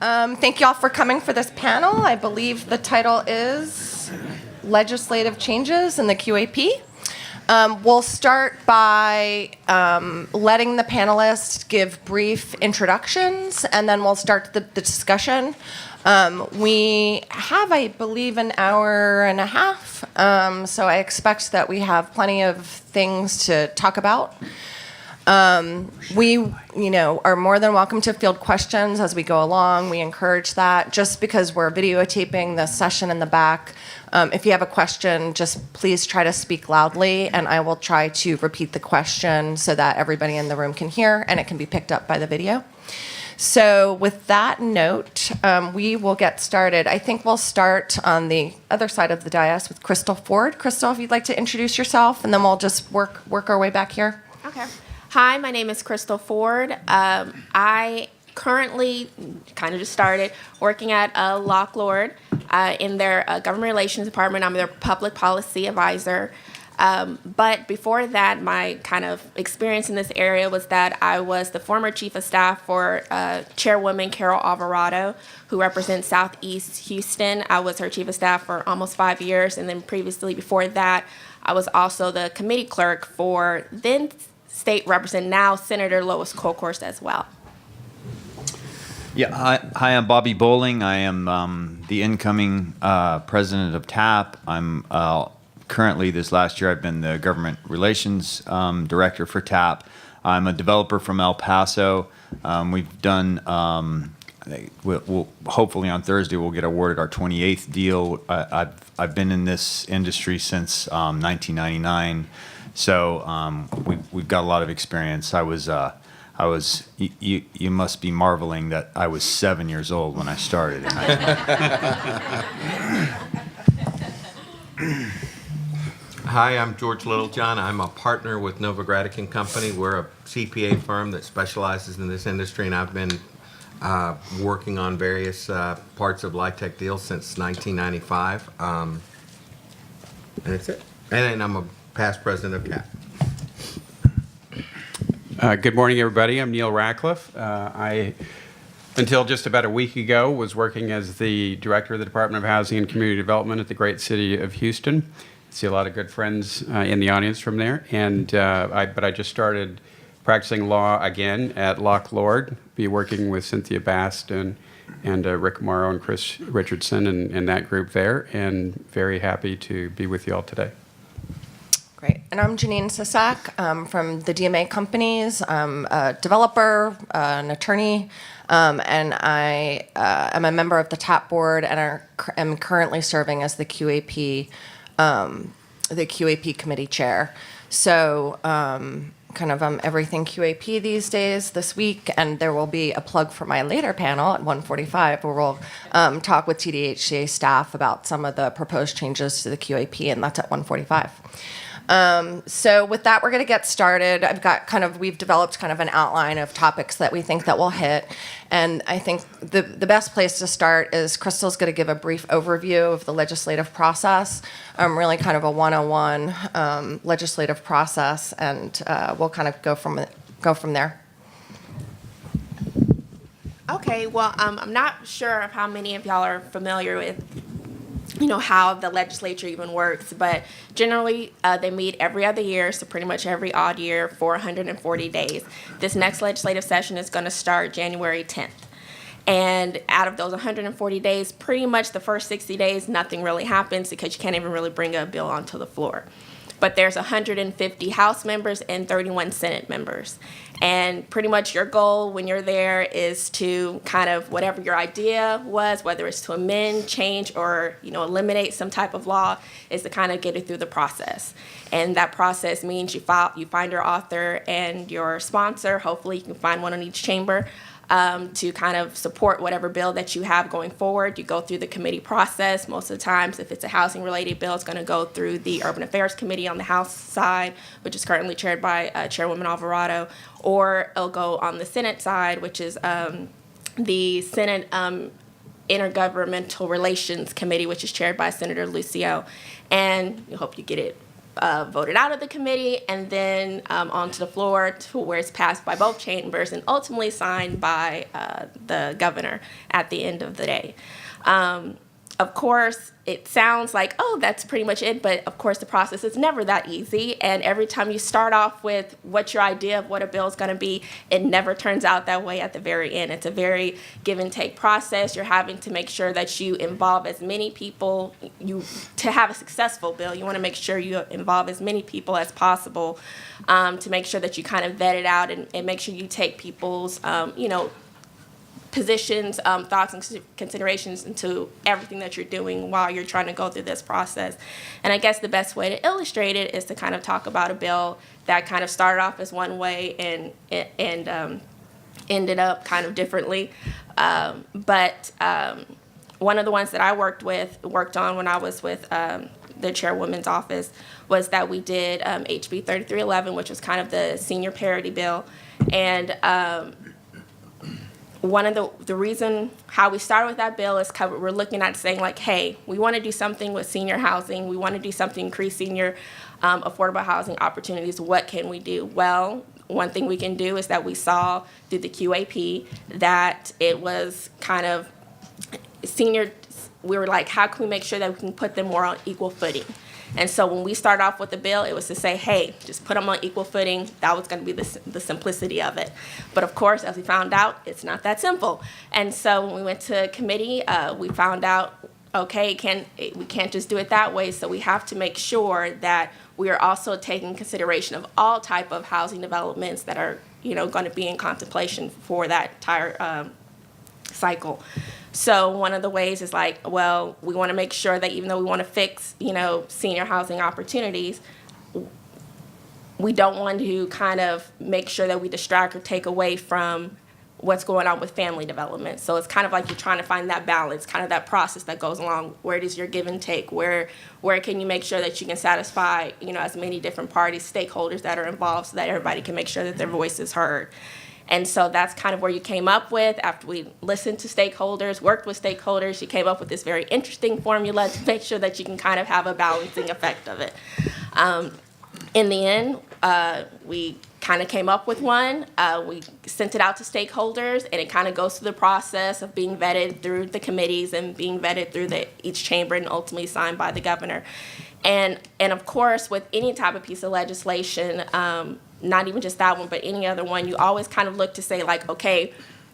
Thank you all for coming for this panel. I believe the title is Legislative Changes in the QAP. We'll start by letting the panelists give brief introductions, and then we'll start the discussion. We have, I believe, an hour and a half, so I expect that we have plenty of things to talk about. We, are more than welcome to field questions as we go along. We encourage that. Just because we're videotaping the session in the back, if you have a question, just please try to speak loudly, and I will try to repeat the question so that everybody in the room can hear and it can be picked up by the video. So with that note, we will get started. I think we'll start on the other side of the dais with Crystal Ford. Crystal, if you'd like to introduce yourself, and then we'll just work our way back here. Okay. Hi, my name is Crystal Ford. I currently kind of just started working at Loch Lord in their government relations department. I'm their public policy advisor. But before that, my kind of experience in this area was that I was the former chief of staff for Chairwoman Carol Alvarado, who represents Southeast Houston. I was her chief of staff for almost 5 years, and then previously before that, I was also the committee clerk for then State Representative, now Senator Lois Colkhorst as well. Yeah, hi, I'm Bobby Bowling. I am the incoming president of TAP. I'm currently, this last year, I've been the government relations director for TAP. I'm a developer from El Paso. We've done, we'll hopefully on Thursday, we'll get awarded our 28th deal. I've been in this industry since 1999. So we've got a lot of experience. You must be marveling that I was 7 years old when I started. Hi, I'm George Littlejohn. I'm a partner with Novogradac & Company. We're a CPA firm that specializes in this industry, and I've been working on various parts of LIHTC deals since 1995. And that's it. And I'm a past president of CAP. Good morning, everybody. I'm Neil Ratcliffe. I, until just about a week ago, was working as the director of the Department of Housing and Community Development at the great city of Houston. I see a lot of good friends in the audience from there. And but I just started practicing law again at Loch Lord. Be working with Cynthia Bast and Rick Morrow and Chris Richardson and that group there. And very happy to be with you all today. Great. And I'm Janine Sisak from the DMA companies. I'm a developer, an attorney, and I am a member of the TAP board and am currently serving as the QAP committee chair. So kind of everything QAP these days this week, and there will be a plug for my later panel at 1:45 where we'll talk with TDHCA staff about some of the proposed changes to the QAP, and that's at 1:45. So with that, we're going to get started. We've developed kind of an outline of topics that we think that we'll hit. And I think the best place to start is Crystal's going to give a brief overview of the legislative process, really kind of a 101 legislative process, and we'll kind of go from there. Okay, well, I'm not sure of how many of y'all are familiar with how the legislature even works, but generally they meet every other year, so pretty much every odd year for 140 days. This next legislative session is going to start January 10th. And out of those 140 days, pretty much the first 60 days, nothing really happens because you can't even really bring a bill onto the floor. But there's 150 House members and 31 Senate members. And pretty much your goal when you're there is to kind of whatever your idea was, whether it's to amend, change, or eliminate some type of law, is to kind of get it through the process. And that process means you find your author and your sponsor. Hopefully you can find one in each chamber. To kind of support whatever bill that you have going forward. You go through the committee process. Most of the times, if it's a housing-related bill, it's going to go through the Urban Affairs Committee on the House side, which is currently chaired by Chairwoman Alvarado, or it'll go on the Senate side, which is the Senate Intergovernmental Relations Committee, which is chaired by Senator Lucio. And I hope you get it voted out of the committee, and then onto the floor to where it's passed by both chambers and ultimately signed by the governor at the end of the day. Of course, it sounds like, oh, that's pretty much it, but of course the process is never that easy, and every time you start off with what your idea of what a bill is going to be, it never turns out that way at the very end. It's a very give and take process. You're having to make sure that you involve as many people. To have a successful bill, you want to make sure you involve as many people as possible, to make sure that you kind of vet it out and make sure you take people's, positions, thoughts, and considerations into everything that you're doing while you're trying to go through this process. And I guess the best way to illustrate it is to kind of talk about a bill that kind of started off as one way and ended up kind of differently. But one of the ones that I worked on when I was with the chairwoman's office was that we did HB 3311, which was kind of the senior parity bill. And one of the reason how we started with that bill is we're looking at saying like, hey, we want to do something with senior housing. We want to do something to increase senior affordable housing opportunities. What can we do? Well, one thing we can do is that we saw through the QAP that it was kind of senior. We were like, how can we make sure that we can put them more on equal footing? And so when we started off with the bill, it was to say, hey, just put them on equal footing. That was going to be the simplicity of it. But of course, as we found out, it's not that simple. And so when we went to committee, we found out, okay, we can't just do it that way. So we have to make sure that we are also taking consideration of all type of housing developments that are, going to be in contemplation for that entire cycle. So one of the ways is like, well, we want to make sure that even though we want to fix, senior housing opportunities, we don't want to kind of make sure that we distract or take away from what's going on with family development. So it's kind of like you're trying to find that balance, kind of that process that goes along. Where does your give and take? Where can you make sure that you can satisfy, as many different parties, stakeholders that are involved, so that everybody can make sure that their voice is heard. And so that's kind of where you came up with, after we listened to stakeholders, worked with stakeholders, you came up with this very interesting formula to make sure that you can kind of have a balancing effect of it. In the end, we kind of came up with one. We sent it out to stakeholders, and it kind of goes through the process of being vetted through the committees and being vetted through each chamber and ultimately signed by the governor. And of course, with any type of piece of legislation, not even just that one, but any other one, you always kind of look to say like, okay,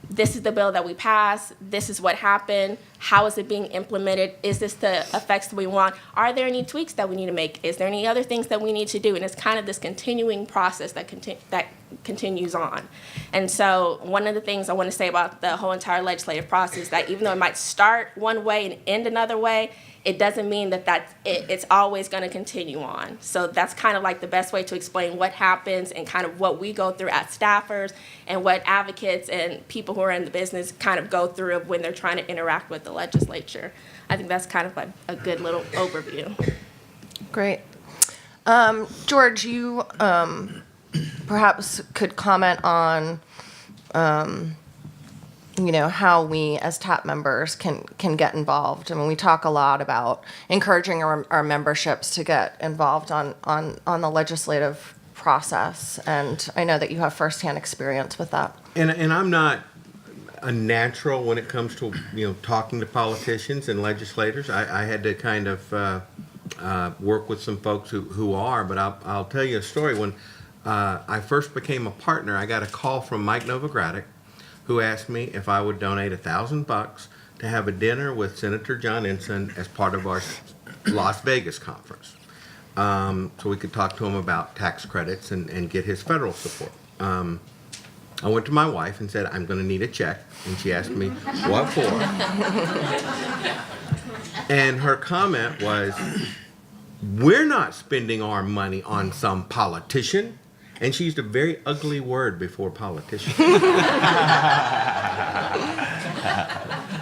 this is the bill that we passed, this is what happened, how is it being implemented, is this the effects that we want, are there any tweaks that we need to make, is there any other things that we need to do, and it's kind of this continuing process that continues on. And so one of the things I want to say about the whole entire legislative process is that even though it might start one way and end another way, it doesn't mean that it's always going to continue on. So that's kind of like the best way to explain what happens and kind of what we go through as staffers and what advocates and people who are in the business kind of go through when they're trying to interact with the legislature. I think that's kind of like a good little overview. Great. George, you perhaps could comment on how we as TAP members can get involved. I mean, we talk a lot about encouraging our memberships to get involved on the legislative process, and I know that you have firsthand experience with that. And I'm not a natural when it comes to talking to politicians and legislators. I had to kind of work with some folks who are, but I'll tell you a story. When I first became a partner, I got a call from Mike Novogradac, who asked me if I would donate $1,000 to have a dinner with Senator John Ensign as part of our Las Vegas conference, so we could talk to him about tax credits and get his federal support. I went to my wife and said, I'm going to need a check, and she asked me, what for? And her comment was, we're not spending our money on some politician. And she used a very ugly word before politician.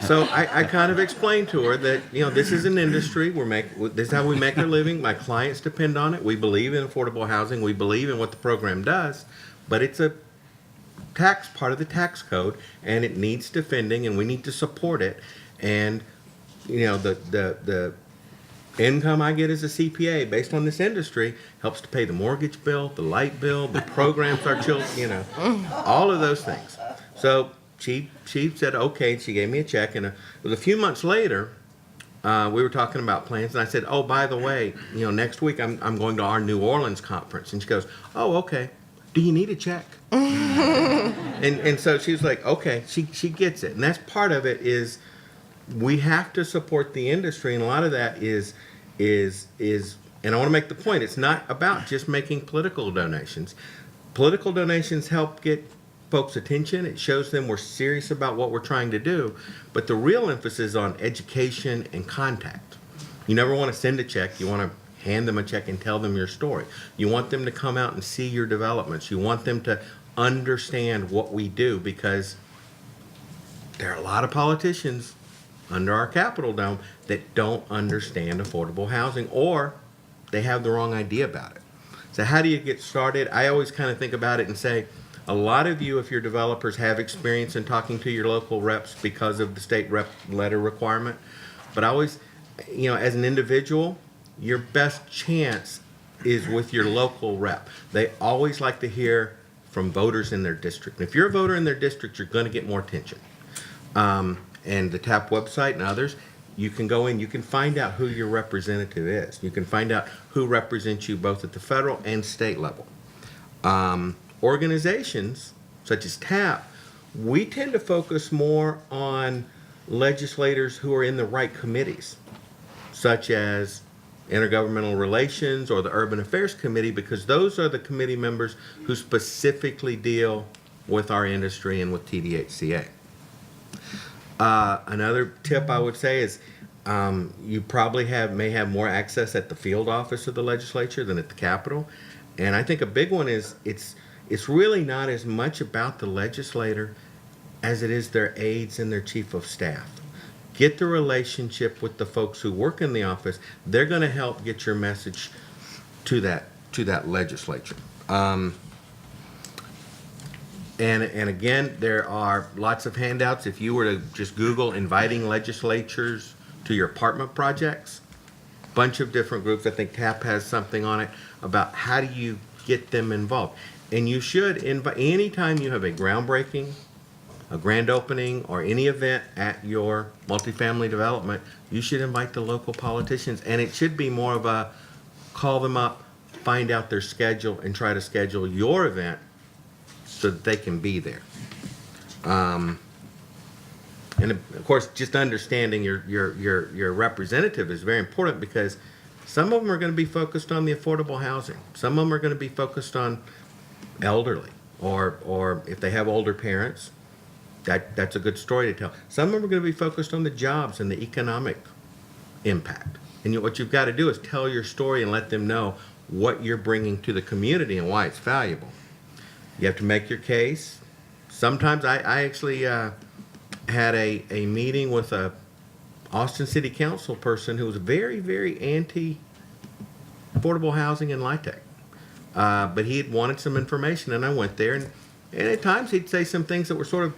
So I kind of explained to her that, this is an industry. This is how we make our living. My clients depend on it. We believe in affordable housing. We believe in what the program does. But it's a part of the tax code, and it needs defending, and we need to support it. And, the income I get as a CPA based on this industry helps to pay the mortgage bill, the light bill, the programs our children, all of those things. So she said, okay, she gave me a check. And it was a few months later, we were talking about plans, and I said, oh, by the way, next week I'm going to our New Orleans conference. And she goes, oh, okay. Do you need a check? and so she was like, okay, she gets it. And that's part of it is we have to support the industry, and a lot of that is and I want to make the point, it's not about just making political donations. Political donations help get folks' attention. It shows them we're serious about what we're trying to do, but the real emphasis is on education and contact. You never want to send a check. You want to hand them a check and tell them your story. You want them to come out and see your developments. You want them to understand what we do, because there are a lot of politicians under our Capitol dome that don't understand affordable housing, or they have the wrong idea about it. So how do you get started? I always kind of think about it and say, a lot of you, if you're developers, have experience in talking to your local reps because of the state rep letter requirement. But I always, as an individual, your best chance is with your local rep. They always like to hear from voters in their district. And if you're a voter in their district, you're going to get more attention. And the TAP website and others, you can go in, you can find out who your representative is. You can find out who represents you both at the federal and state level. Organizations such as TAP, we tend to focus more on legislators who are in the right committees, such as Intergovernmental Relations or the Urban Affairs Committee, because those are the committee members who specifically deal with our industry and with TDHCA. Another tip I would say is you probably may have more access at the field office of the legislature than at the Capitol. And I think a big one is it's really not as much about the legislator as it is their aides and their chief of staff. Get the relationship with the folks who work in the office. They're going to help get your message to that legislature. And again, there are lots of handouts. If you were to just Google inviting legislatures to your apartment projects, bunch of different groups. I think TAP has something on it about how do you get them involved. And you should invite, anytime you have a groundbreaking, a grand opening, or any event at your multifamily development, you should invite the local politicians. And it should be more of a call them up, find out their schedule, and try to schedule your event so that they can be there. And of course, just understanding your representative is very important, because some of them are going to be focused on the affordable housing. Some of them are going to be focused on elderly, or if they have older parents, that's a good story to tell. Some of them are going to be focused on the jobs and the economic impact. And what you've got to do is tell your story and let them know what you're bringing to the community and why it's valuable. You have to make your case. Sometimes I actually had a meeting with a Austin City Council person who was very, very anti-affordable housing in LIHTC. But he had wanted some information, and I went there, and at times he'd say some things that were sort of,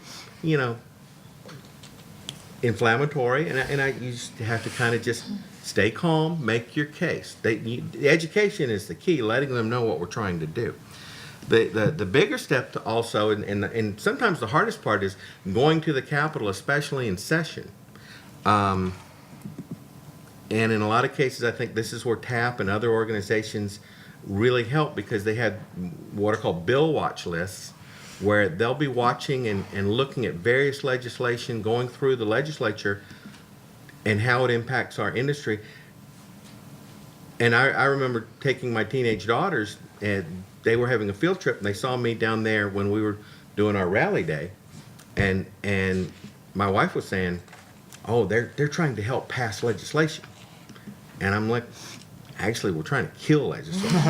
inflammatory, and you just have to kind of just stay calm, make your case. The education is the key, letting them know what we're trying to do. The bigger step to also, and sometimes the hardest part, is going to the Capitol, especially in session. And in a lot of cases, I think this is where TAP and other organizations really help, because they had what are called bill watch lists, where they'll be watching and looking at various legislation going through the legislature and how it impacts our industry. And I remember taking my teenage daughters, and they were having a field trip, and they saw me down there when we were doing our rally day, and my wife was saying, "Oh, they're trying to help pass legislation," and I'm like, "Actually, we're trying to kill legislation."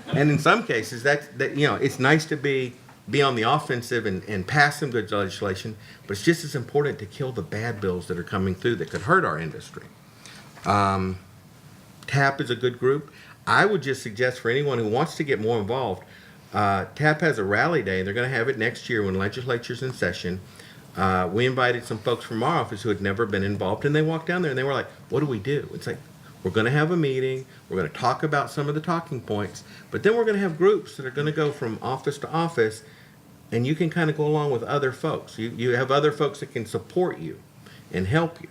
And in some cases, that it's nice to be on the offensive and pass some good legislation, but it's just as important to kill the bad bills that are coming through that could hurt our industry. TAP is a good group. I would just suggest for anyone who wants to get more involved, TAP has a rally day, and they're going to have it next year when legislature's in session. we invited some folks from our office who had never been involved, and they walked down there and they were like, what do we do? It's like, we're going to have a meeting, we're going to talk about some of the talking points, but then we're going to have groups that are going to go from office to office, and you can kind of go along with other folks. You have other folks that can support you and help you.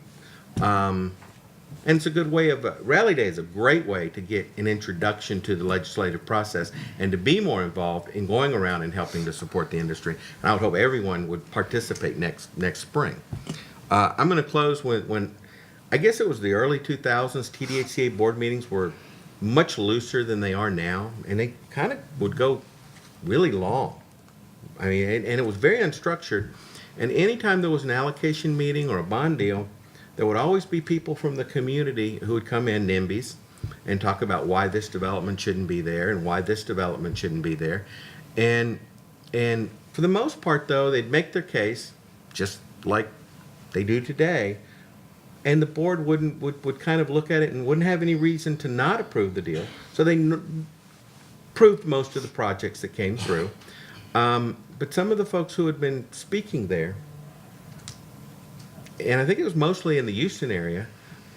And it's a good way of, Rally Day is a great way to get an introduction to the legislative process and to be more involved in going around and helping to support the industry. And I would hope everyone would participate next spring. I'm going to close when I guess it was the early 2000s, TDHCA board meetings were much looser than they are now, and they kind of would go really long. I mean, and it was very unstructured. And anytime there was an allocation meeting or a bond deal, there would always be people from the community who would come in, NIMBYs, and talk about why this development shouldn't be there and why this development shouldn't be there. And for the most part, though, they'd make their case just like they do today, and the board would kind of look at it and wouldn't have any reason to not approve the deal. So they approved most of the projects that came through. But some of the folks who had been speaking there, and I think it was mostly in the Houston area,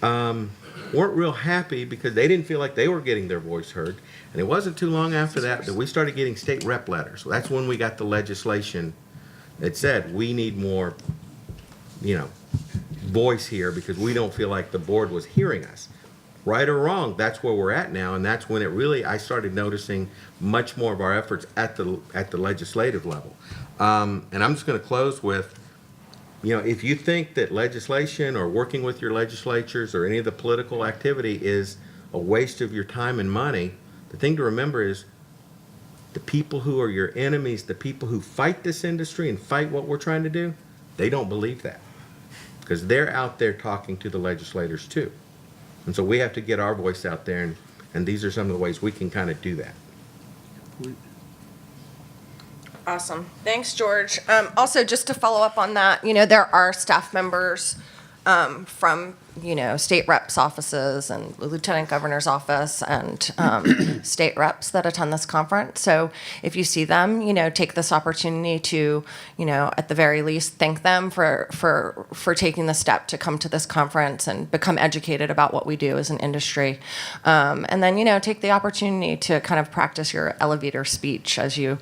weren't real happy because they didn't feel like they were getting their voice heard. And it wasn't too long after that we started getting state rep letters. So that's when we got the legislation that said we need more, voice here because we don't feel like the board was hearing us. Right or wrong, that's where we're at now, and that's when I started noticing much more of our efforts at the legislative level. And I'm just going to close with, if you think that legislation or working with your legislatures or any of the political activity is a waste of your time and money, the thing to remember is the people who are your enemies, the people who fight this industry and fight what we're trying to do, they don't believe that because they're out there talking to the legislators too. And so we have to get our voice out there, and these are some of the ways we can kind of do that. Awesome. Thanks, George. Also, just to follow up on that, there are staff members from, state reps' offices and the lieutenant governor's office and state reps that attend this conference. So if you see them, take this opportunity to, at the very least, thank them for taking the step to come to this conference and become educated about what we do as an industry. And then, take the opportunity to kind of practice your elevator speech as you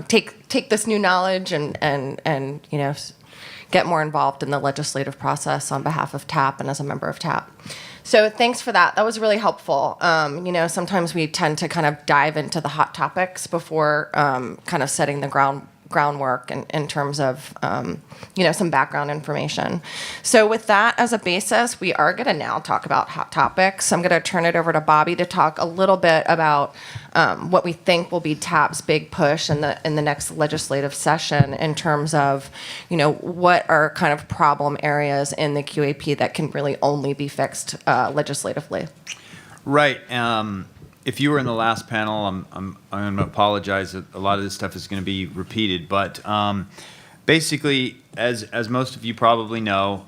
take this new knowledge and get more involved in the legislative process on behalf of TAP and as a member of TAP. So thanks for that. That was really helpful. Sometimes we tend to kind of dive into the hot topics before kind of setting the groundwork in terms of some background information. So with that as a basis, we are going to now talk about hot topics. I'm going to turn it over to Bobby to talk a little bit about what we think will be TAP's big push in the next legislative session in terms of what are kind of problem areas in the QAP that can really only be fixed legislatively. Right. If you were in the last panel, I'm going to apologize that a lot of this stuff is going to be repeated, but basically, as most of you probably know,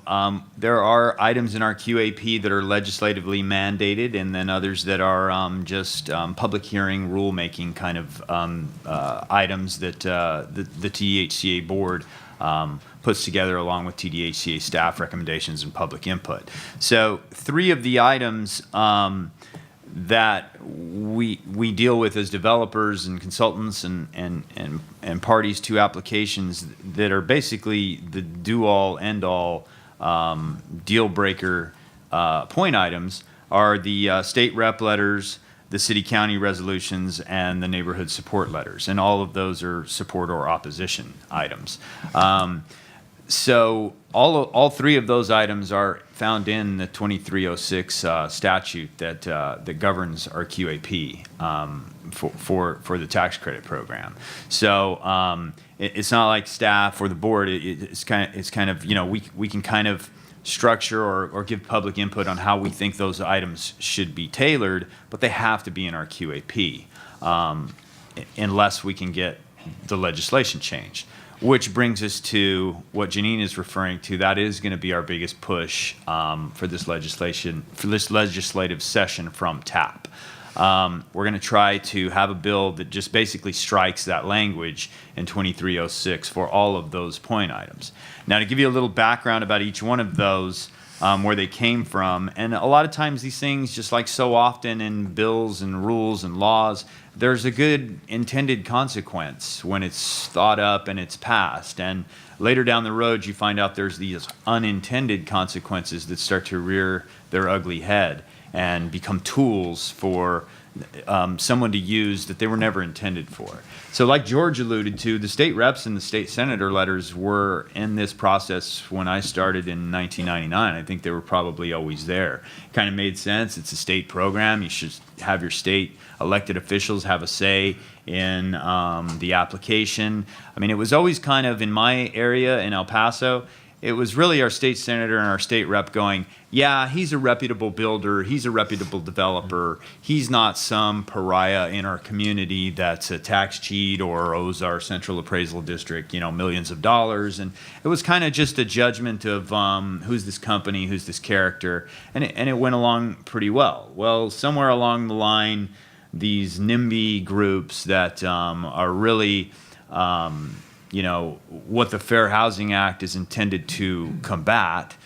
there are items in our QAP that are legislatively mandated, and then others that are just public hearing, rulemaking kind of items that the TDHCA board puts together along with TDHCA staff recommendations and public input. So 3 of the items that we deal with as developers and consultants and parties to applications that are basically the do-all, end-all deal-breaker point items are the state rep letters, the city-county resolutions, and the neighborhood support letters. And all of those are support or opposition items. So all 3 of those items are found in the 2306 statute that governs our QAP for the tax credit program. So it's not like staff or the board. It's kind of we can kind of structure or give public input on how we think those items should be tailored, but they have to be in our QAP unless we can get the legislation changed. Which brings us to what Janine is referring to. That is going to be our biggest push for this legislative session from TAP. We're going to try to have a bill that just basically strikes that language in 2306 for all of those point items. Now, to give you a little background about each one of those, where they came from, and a lot of times these things, just like so often in bills and rules and laws, there's a good intended consequence when it's thought up and it's passed. And later down the road, you find out there's these unintended consequences that start to rear their ugly head and become tools for someone to use that they were never intended for. So like George alluded to, the state reps and the state senator letters were in this process when I started in 1999. I think they were probably always there. Kind of made sense. It's a state program. You should have your state elected officials have a say in the application. I mean, it was always kind of in my area in El Paso, it was really our state senator and our state rep going, yeah, he's a reputable builder, he's a reputable developer, he's not some pariah in our community that's a tax cheat or owes our central appraisal district, millions of dollars. And it was kind of just a judgment of who's this company, who's this character, and it went along pretty well. Well, somewhere along the line, these NIMBY groups that are really what the Fair Housing Act is intended to combat,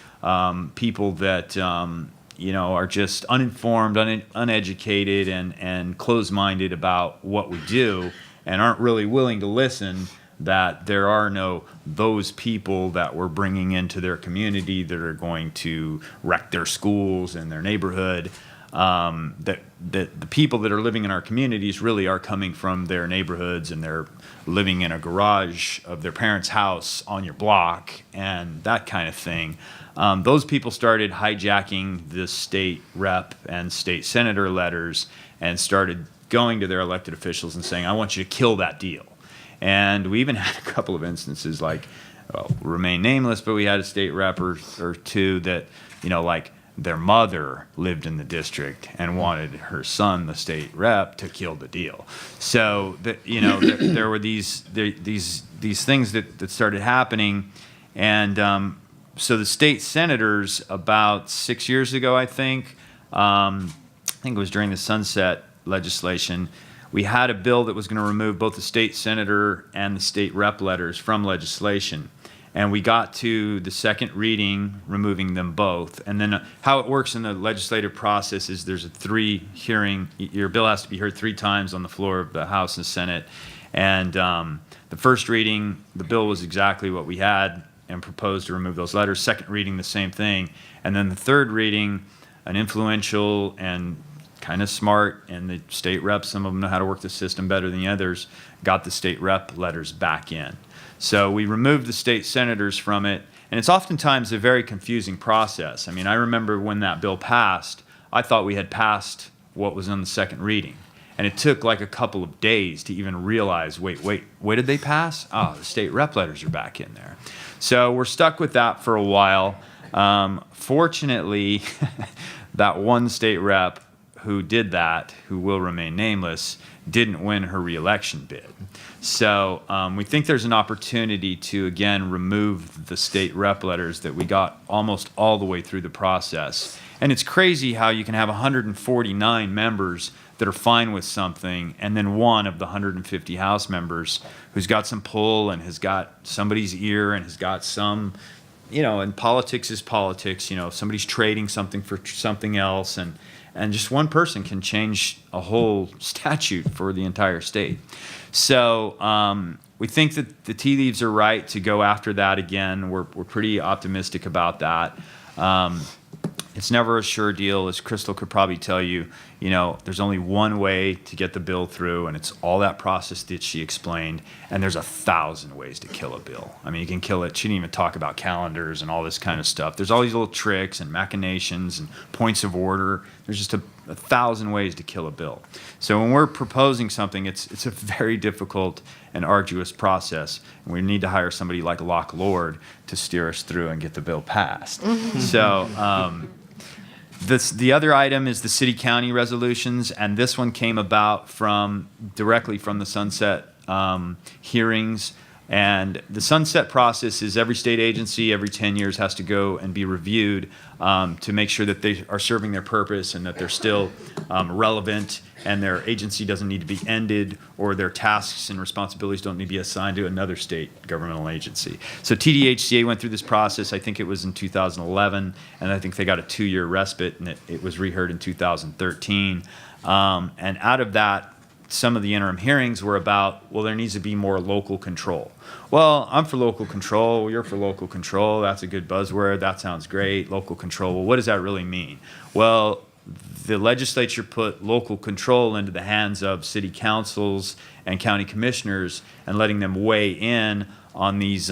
people that, are just uninformed, uneducated, and closed-minded about what we do and aren't really willing to listen, that there are those people that we're bringing into their community that are going to wreck their schools and their neighborhood. That the people that are living in our communities really are coming from their neighborhoods, and they're living in a garage of their parents' house on your block and that kind of thing. Those people started hijacking the state rep and state senator letters and started going to their elected officials and saying, I want you to kill that deal. And we even had a couple of instances like, remain nameless, but we had a state rep or two that, their mother lived in the district and wanted her son, the state rep, to kill the deal. So there were these things that started happening, and so the state senators about 6 years ago, I think it was during the sunset legislation, we had a bill that was going to remove both the state senator and the state rep letters from legislation. And we got to the second reading, removing them both. And then how it works in the legislative process is there's a 3 hearing. Your bill has to be heard 3 times on the floor of the House and Senate. And the first reading, the bill was exactly what we had and proposed to remove those letters. Second reading, the same thing. And then the third reading, an influential and kind of smart, and the state reps, some of them know how to work the system better than the others, got the state rep letters back in. So we removed the state senators from it, and it's oftentimes a very confusing process. I mean, I remember when that bill passed, I thought we had passed what was on the second reading. And it took like a couple of days to even realize, wait, what did they pass? Oh, the state rep letters are back in there. So we're stuck with that for a while. Fortunately, that one state rep who did that, who will remain nameless, didn't win her reelection bid. So we think there's an opportunity to, again, remove the state rep letters that we got almost all the way through the process. And it's crazy how you can have 149 members that are fine with something, and then one of the 150 House members who's got some pull and has got somebody's ear and has got some, and politics is politics, somebody's trading something for something else, and just one person can change a whole statute for the entire state. So we think that the tea leaves are right to go after that again. We're pretty optimistic about that. It's never a sure deal. As Crystal could probably tell you, there's only one way to get the bill through, and it's all that process that she explained, and there's 1,000 ways to kill a bill. I mean, you can kill it. She didn't even talk about calendars and all this kind of stuff. There's all these little tricks and machinations and points of order. There's just 1,000 ways to kill a bill. So when we're proposing something, it's a very difficult and arduous process, and we need to hire somebody like Locke Lord to steer us through and get the bill passed. So the other item is the city-county resolutions, and this one came about directly from the sunset hearings. And the sunset process is every state agency every 10 years has to go and be reviewed to make sure that they are serving their purpose and that they're still relevant and their agency doesn't need to be ended or their tasks and responsibilities don't need to be assigned to another state governmental agency. So TDHCA went through this process, I think it was in 2011, and I think they got a 2-year respite, and it was reheard in 2013. And out of that, some of the interim hearings were about, well, there needs to be more local control. Well, I'm for local control. You're for local control. That's a good buzzword. That sounds great. Local control. Well, what does that really mean? Well, the legislature put local control into the hands of city councils and county commissioners and letting them weigh in on these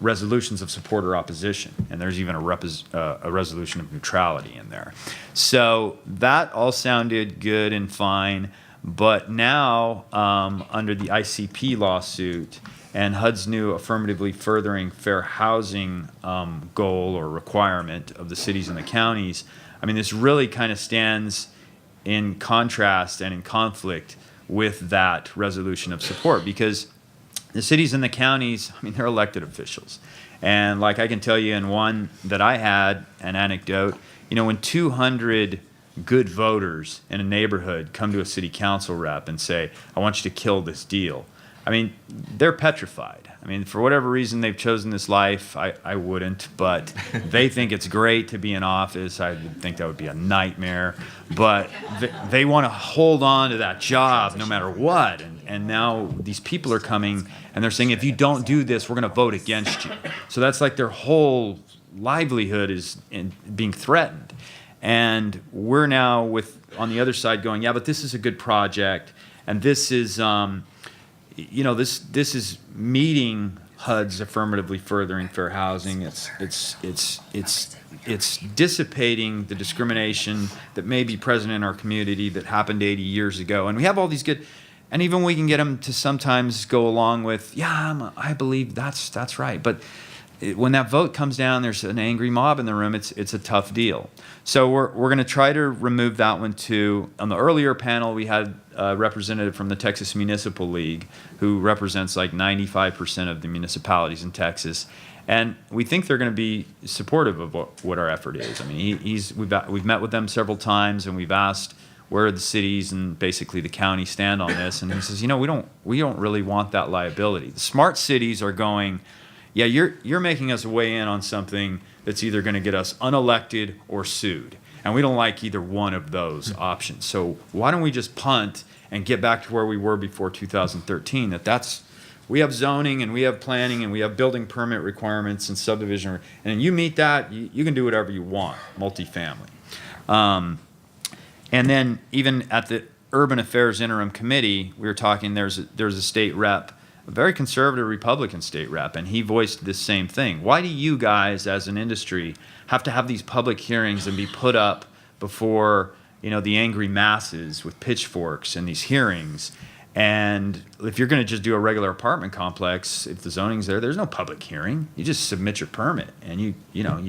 resolutions of support or opposition. And there's even a resolution of neutrality in there. So that all sounded good and fine. But now, under the ICP lawsuit and HUD's new affirmatively furthering fair housing goal or requirement of the cities and the counties, I mean, this really kind of stands in contrast and in conflict with that resolution of support, because the cities and the counties, I mean, they're elected officials. And like I can tell you in one that I had, an anecdote, you know, when 200 good voters in a neighborhood come to a city council rep and say, I want you to kill this deal, I mean, they're petrified. I mean, for whatever reason they've chosen this life, I wouldn't, but they think it's great to be in office. I would think that would be a nightmare, but they want to hold on to that job no matter what. And now these people are coming and they're saying, if you don't do this, we're going to vote against you. So that's like their whole livelihood is being threatened. And we're now on the other side going, yeah, but this is a good project, and this is, this is meeting HUD's affirmatively furthering fair housing. It's dissipating the discrimination that may be present in our community that happened 80 years ago, and we have all these good. And even we can get them to sometimes go along with, yeah, I believe that's right, but when that vote comes down, there's an angry mob in the room. It's a tough deal. So we're going to try to remove that one too. On the earlier panel, we had a representative from the Texas Municipal League who represents like 95% of the municipalities in Texas, and we think they're going to be supportive of what our effort is. I mean, we've met with them several times, and we've asked where the cities and basically the county stand on this, and he says, we don't really want that liability. The smart cities are going, yeah, you're making us weigh in on something that's either going to get us unelected or sued. And we don't like either one of those options. So why don't we just punt and get back to where we were before 2013? We have zoning and we have planning and we have building permit requirements and subdivision. And you meet that, you can do whatever you want, multifamily. And then even at the Urban Affairs Interim Committee, we were talking, there's a state rep, a very conservative Republican state rep, and he voiced this same thing. Why do you guys, as an industry, have to have these public hearings and be put up before the angry masses with pitchforks and these hearings? And if you're going to just do a regular apartment complex, if the zoning's there's no public hearing. You just submit your permit and you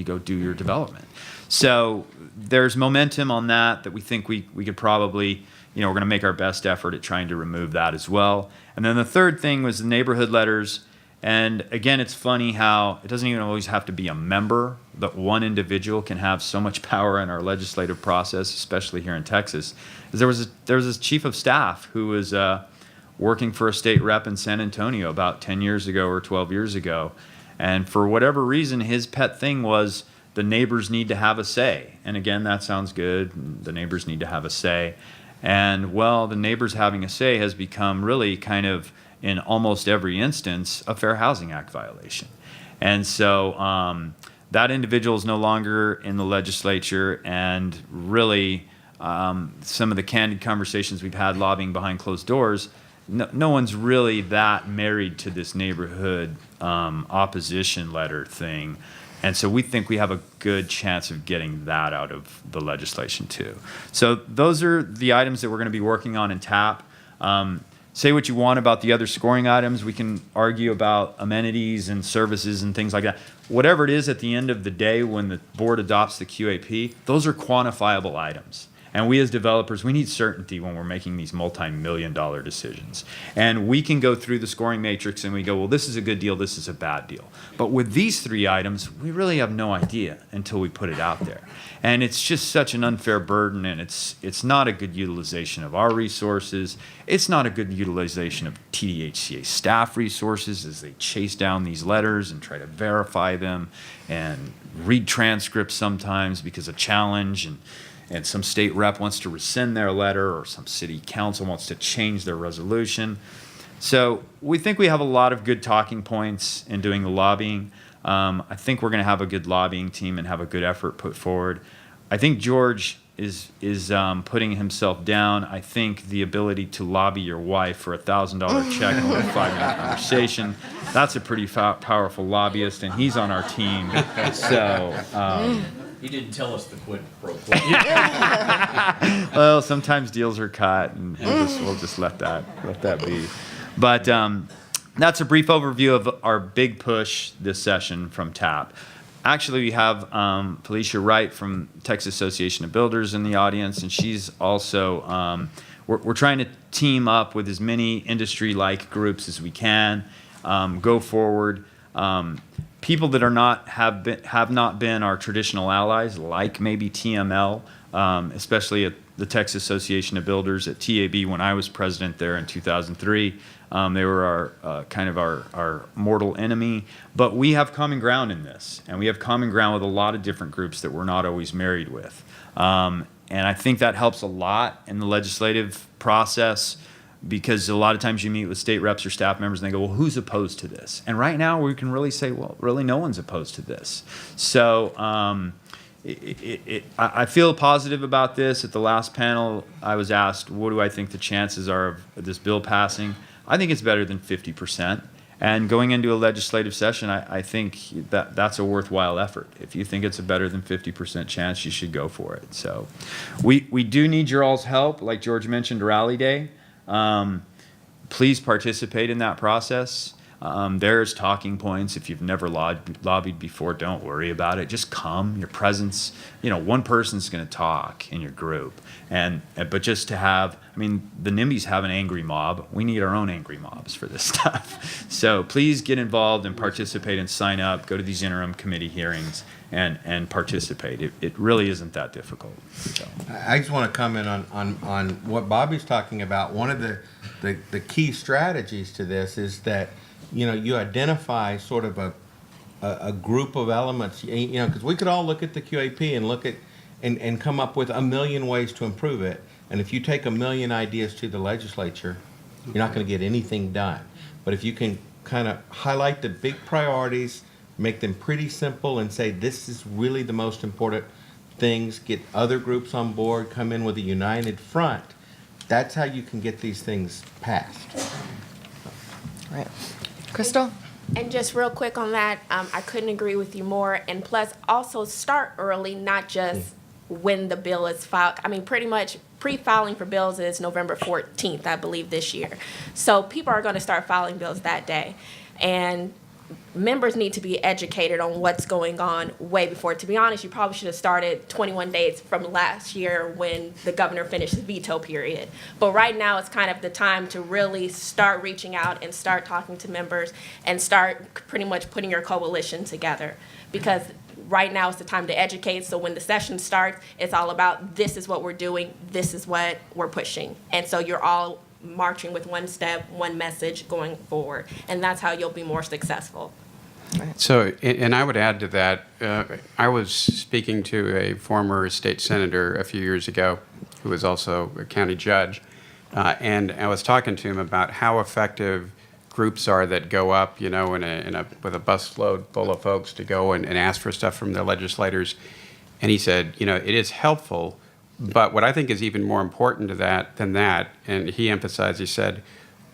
go do your development. So there's momentum on that we think we could probably, we're going to make our best effort at trying to remove that as well. And then the third thing was the neighborhood letters. And again, it's funny how it doesn't even always have to be a member, that one individual can have so much power in our legislative process, especially here in Texas. There was this chief of staff who was working for a state rep in San Antonio about 10 years ago or 12 years ago. And for whatever reason, his pet thing was the neighbors need to have a say. And again, that sounds good. The neighbors need to have a say. And well, the neighbors having a say has become really kind of, in almost every instance, a Fair Housing Act violation. And so that individual is no longer in the legislature, and really some of the candid conversations we've had lobbying behind closed doors, no one's really that married to this neighborhood opposition letter thing. And so we think we have a good chance of getting that out of the legislation too. So those are the items that we're going to be working on in TAP. Say what you want about the other scoring items. We can argue about amenities and services and things like that. Whatever it is at the end of the day when the board adopts the QAP, those are quantifiable items. And we as developers, we need certainty when we're making these multi-million-dollar decisions. And we can go through the scoring matrix and we go, well, this is a good deal, this is a bad deal. But with these 3 items, we really have no idea until we put it out there. And it's just such an unfair burden, and it's not a good utilization of our resources. It's not a good utilization of TDHCA staff resources as they chase down these letters and try to verify them and read transcripts sometimes because of challenge, and some state rep wants to rescind their letter, or some city council wants to change their resolution. So we think we have a lot of good talking points in doing the lobbying. I think we're going to have a good lobbying team and have a good effort put forward. I think George is putting himself down. I think the ability to lobby your wife for a $1,000 check over a 5-minute conversation, that's a pretty powerful lobbyist, and he's on our team. So He didn't tell us the quid pro quo. well, sometimes deals are cut, and we'll just let that be. But that's a brief overview of our big push this session from TAP. Actually, we have Felicia Wright from Texas Association of Builders in the audience, and she's also, we're trying to team up with as many industry-like groups as we can, go forward. People that have not been our traditional allies, like maybe TML, especially at the Texas Association of Builders at TAB when I was president there in 2003. They were our mortal enemy, but we have common ground in this, and we have common ground with a lot of different groups that we're not always married with. And I think that helps a lot in the legislative process, because a lot of times you meet with state reps or staff members and they go, well, who's opposed to this? And right now we can really say, well, really no one's opposed to this. So I feel positive about this. At the last panel, I was asked, what do I think the chances are of this bill passing? I think it's better than 50%. And going into a legislative session, I think that's a worthwhile effort. If you think it's a better than 50% chance, you should go for it. So we do need your all's help. Like George mentioned, Rally Day. Please participate in that process. There's talking points. If you've never lobbied before, don't worry about it. Just come. Your presence, one person's going to talk in your group. But just to have, the NIMBYs have an angry mob. We need our own angry mobs for this stuff. So please get involved and participate and sign up. Go to these interim committee hearings and participate. It really isn't that difficult. So. I just want to comment on what Bobby's talking about. One of the key strategies to this is that you identify sort of a group of elements, because we could all look at the QAP and look at and come up with a million ways to improve it. And if you take a million ideas to the legislature, you're not going to get anything done. But if you can kind of highlight the big priorities, make them pretty simple, and say this is really the most important things, get other groups on board, come in with a united front, that's how you can get these things passed. Right. Crystal? And just real quick on that, I couldn't agree with you more. And plus, also start early, not just when the bill is filed. Pretty much pre-filing for bills is November 14th, I believe, this year. So people are going to start filing bills that day. And members need to be educated on what's going on way before. To be honest, you probably should have started 21 days from last year when the governor finished his veto period. But right now it's kind of the time to really start reaching out and start talking to members and start pretty much putting your coalition together. Because right now is the time to educate. So when the session starts, it's all about this is what we're doing, this is what we're pushing. And so you're all marching with one step, one message going forward. And that's how you'll be more successful. So, and I would add to that, I was speaking to a former state senator a few years ago who was also a county judge, and I was talking to him about how effective groups are that go up, with a busload full of folks to go and ask for stuff from their legislators. And he said, it is helpful, but what I think is even more important than that, and he emphasized, he said,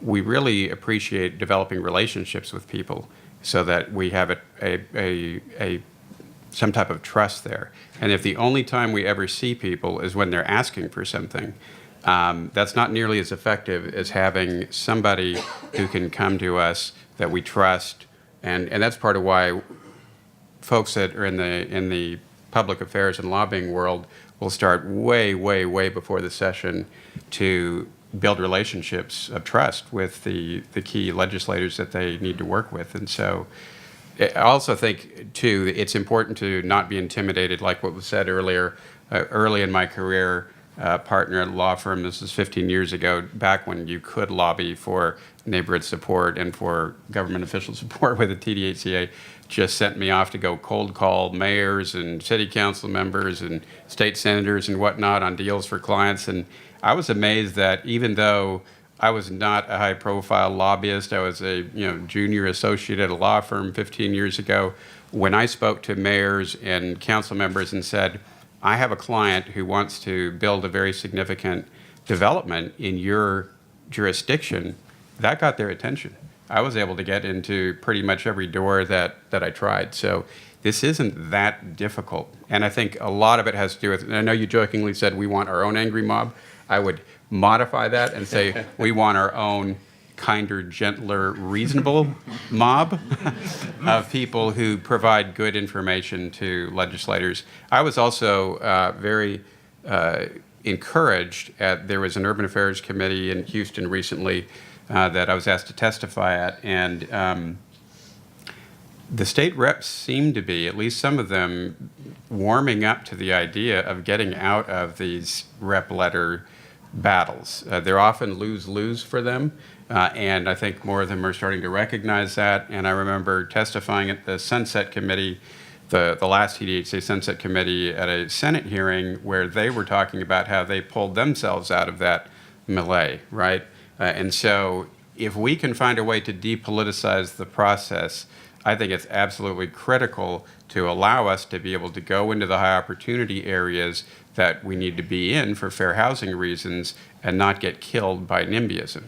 we really appreciate developing relationships with people so that we have some type of trust there. And if the only time we ever see people is when they're asking for something, that's not nearly as effective as having somebody who can come to us that we trust. And that's part of why folks that are in the public affairs and lobbying world will start way, way, way before the session to build relationships of trust with the key legislators that they need to work with. And so I also think, too, it's important to not be intimidated, like what was said earlier. Early in my career, partner at a law firm, this was 15 years ago, back when you could lobby for neighborhood support and for government official support with the TDHCA, just sent me off to go cold call mayors and city council members and state senators and whatnot on deals for clients. And I was amazed that even though I was not a high-profile lobbyist, I was a junior associate at a law firm 15 years ago, when I spoke to mayors and council members and said, I have a client who wants to build a very significant development in your jurisdiction, that got their attention. I was able to get into pretty much every door that I tried. So this isn't that difficult. And I think a lot of it has to do with, and I know you jokingly said we want our own angry mob. I would modify that and say we want our own kinder, gentler, reasonable mob of people who provide good information to legislators. I was also very encouraged there was an urban affairs committee in Houston recently that I was asked to testify at, and the state reps seem to be, at least some of them, warming up to the idea of getting out of these rep letter battles. They're often lose-lose for them, and I think more of them are starting to recognize that. And I remember testifying at the Sunset Committee, the last TDHC Sunset Committee, at a Senate hearing where they were talking about how they pulled themselves out of that melee, right? And so if we can find a way to depoliticize the process, I think it's absolutely critical to allow us to be able to go into the high opportunity areas that we need to be in for fair housing reasons and not get killed by NIMBYism.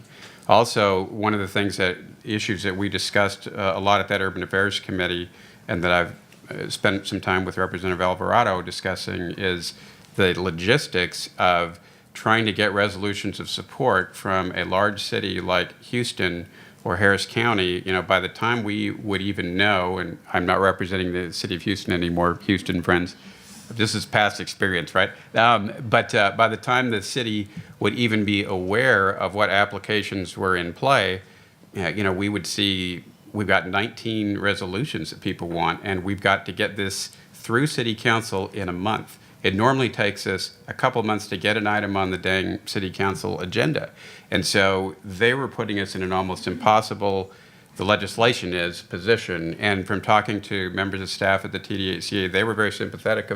Also, one of the issues that we discussed a lot at that Urban Affairs Committee, and that I've spent some time with Representative Alvarado discussing, is the logistics of trying to get resolutions of support from a large city like Houston or Harris County. By the time we would even know, and I'm not representing the city of Houston anymore, Houston friends, this is past experience, right? But by the time the city would even be aware of what applications were in play, we would see we've got 19 resolutions that people want, and we've got to get this through city council in a month. It normally takes us a couple months to get an item on the dang city council agenda. And so they were putting us in an almost impossible, the legislation is, position. And from talking to members of staff at the TDHCA, they were very sympathetic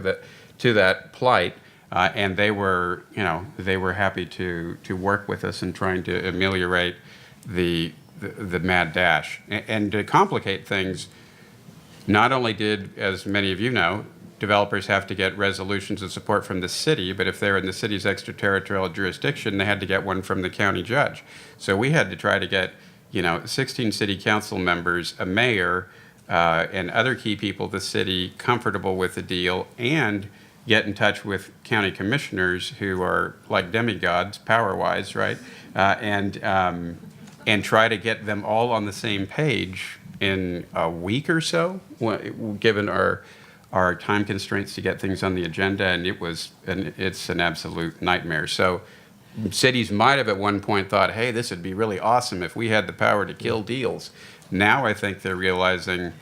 to that plight. And they were happy to work with us in trying to ameliorate the mad dash. And to complicate things, not only did, as many of you know, developers have to get resolutions of support from the city, but if they're in the city's extraterritorial jurisdiction, they had to get one from the county judge. So we had to try to get 16 city council members, a mayor, and other key people of the city comfortable with the deal, and get in touch with county commissioners who are like demigods power-wise, right? And try to get them all on the same page in a week or so, given our time constraints to get things on the agenda, and it's an absolute nightmare. So cities might have at one point thought, hey, this would be really awesome if we had the power to kill deals. Now I think they're realizing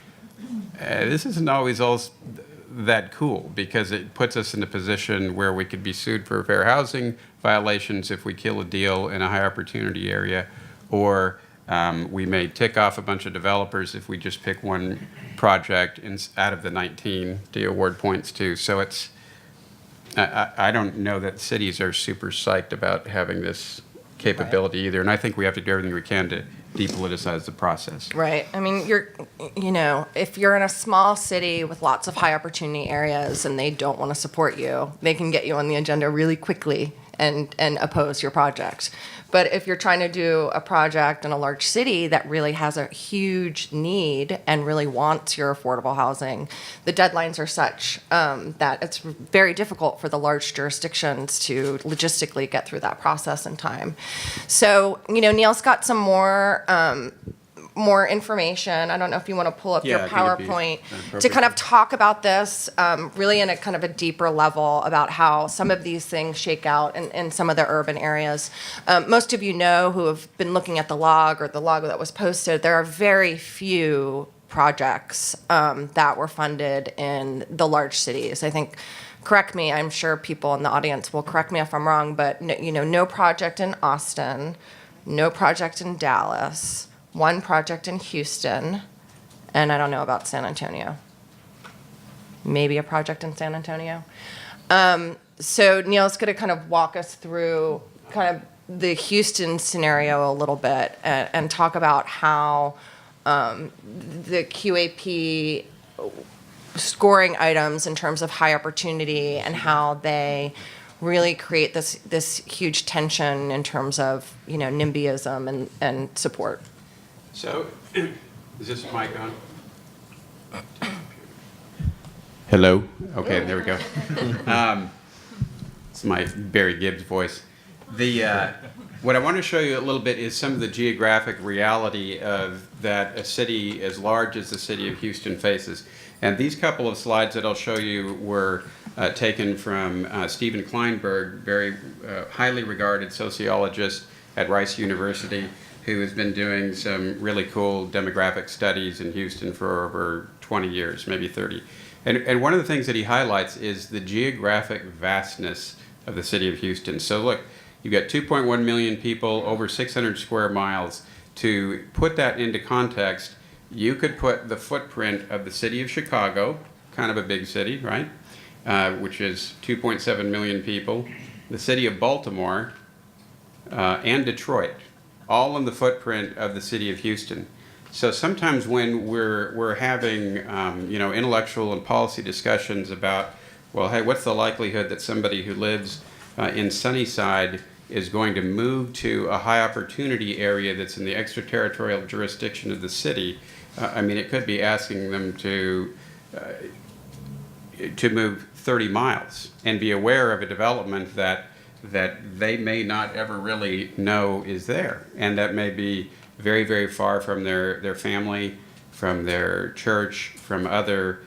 this isn't always all that cool, because it puts us in a position where we could be sued for fair housing violations if we kill a deal in a high opportunity area, or we may tick off a bunch of developers if we just pick one project out of the 19 to award points to. So I don't know that cities are super psyched about having this capability either. And I think we have to do everything we can to depoliticize the process. Right. I mean, if you're in a small city with lots of high opportunity areas and they don't want to support you, they can get you on the agenda really quickly and oppose your project. But if you're trying to do a project in a large city that really has a huge need and really wants your affordable housing, the deadlines are such that it's very difficult for the large jurisdictions to logistically get through that process in time. So, Neil's got some more more information. I don't know if you want to pull up your Yeah, I think it'd be PowerPoint appropriate. to kind of talk about this really in a kind of a deeper level about how some of these things shake out in some of the urban areas. Most of you know who have been looking at the log or the log that was posted, there are very few projects that were funded in the large cities. I think, correct me, I'm sure people in the audience will correct me if I'm wrong, but no project in Austin, no project in Dallas, one project in Houston, and I don't know about San Antonio. Maybe a project in San Antonio. So Neil's going to kind of walk us through kind of the Houston scenario a little bit and talk about how the QAP scoring items in terms of high opportunity and how they really create this huge tension in terms of NIMBYism and support. So, is this mic on? Hello? Okay, there we go. It's my Barry Gibbs voice. What I want to show you a little bit is some of the geographic reality of that a city as large as the city of Houston faces. And these couple of slides that I'll show you were taken from Stephen Kleinberg, very highly regarded sociologist at Rice University, who has been doing some really cool demographic studies in Houston for over 20 years, maybe 30. And one of the things that he highlights is the geographic vastness of the city of Houston. So look, you've got 2.1 million people, over 600 square miles. To put that into context, you could put the footprint of the city of Chicago, kind of a big city, right? Which is 2.7 million people, the city of Baltimore, and Detroit, all in the footprint of the city of Houston. So sometimes when we're having intellectual and policy discussions about, well, hey, what's the likelihood that somebody who lives in Sunnyside is going to move to a high opportunity area that's in the extraterritorial jurisdiction of the city? It could be asking them to move 30 miles and be aware of a development that they may not ever really know is there, and that may be very, very far from their family, from their church, from other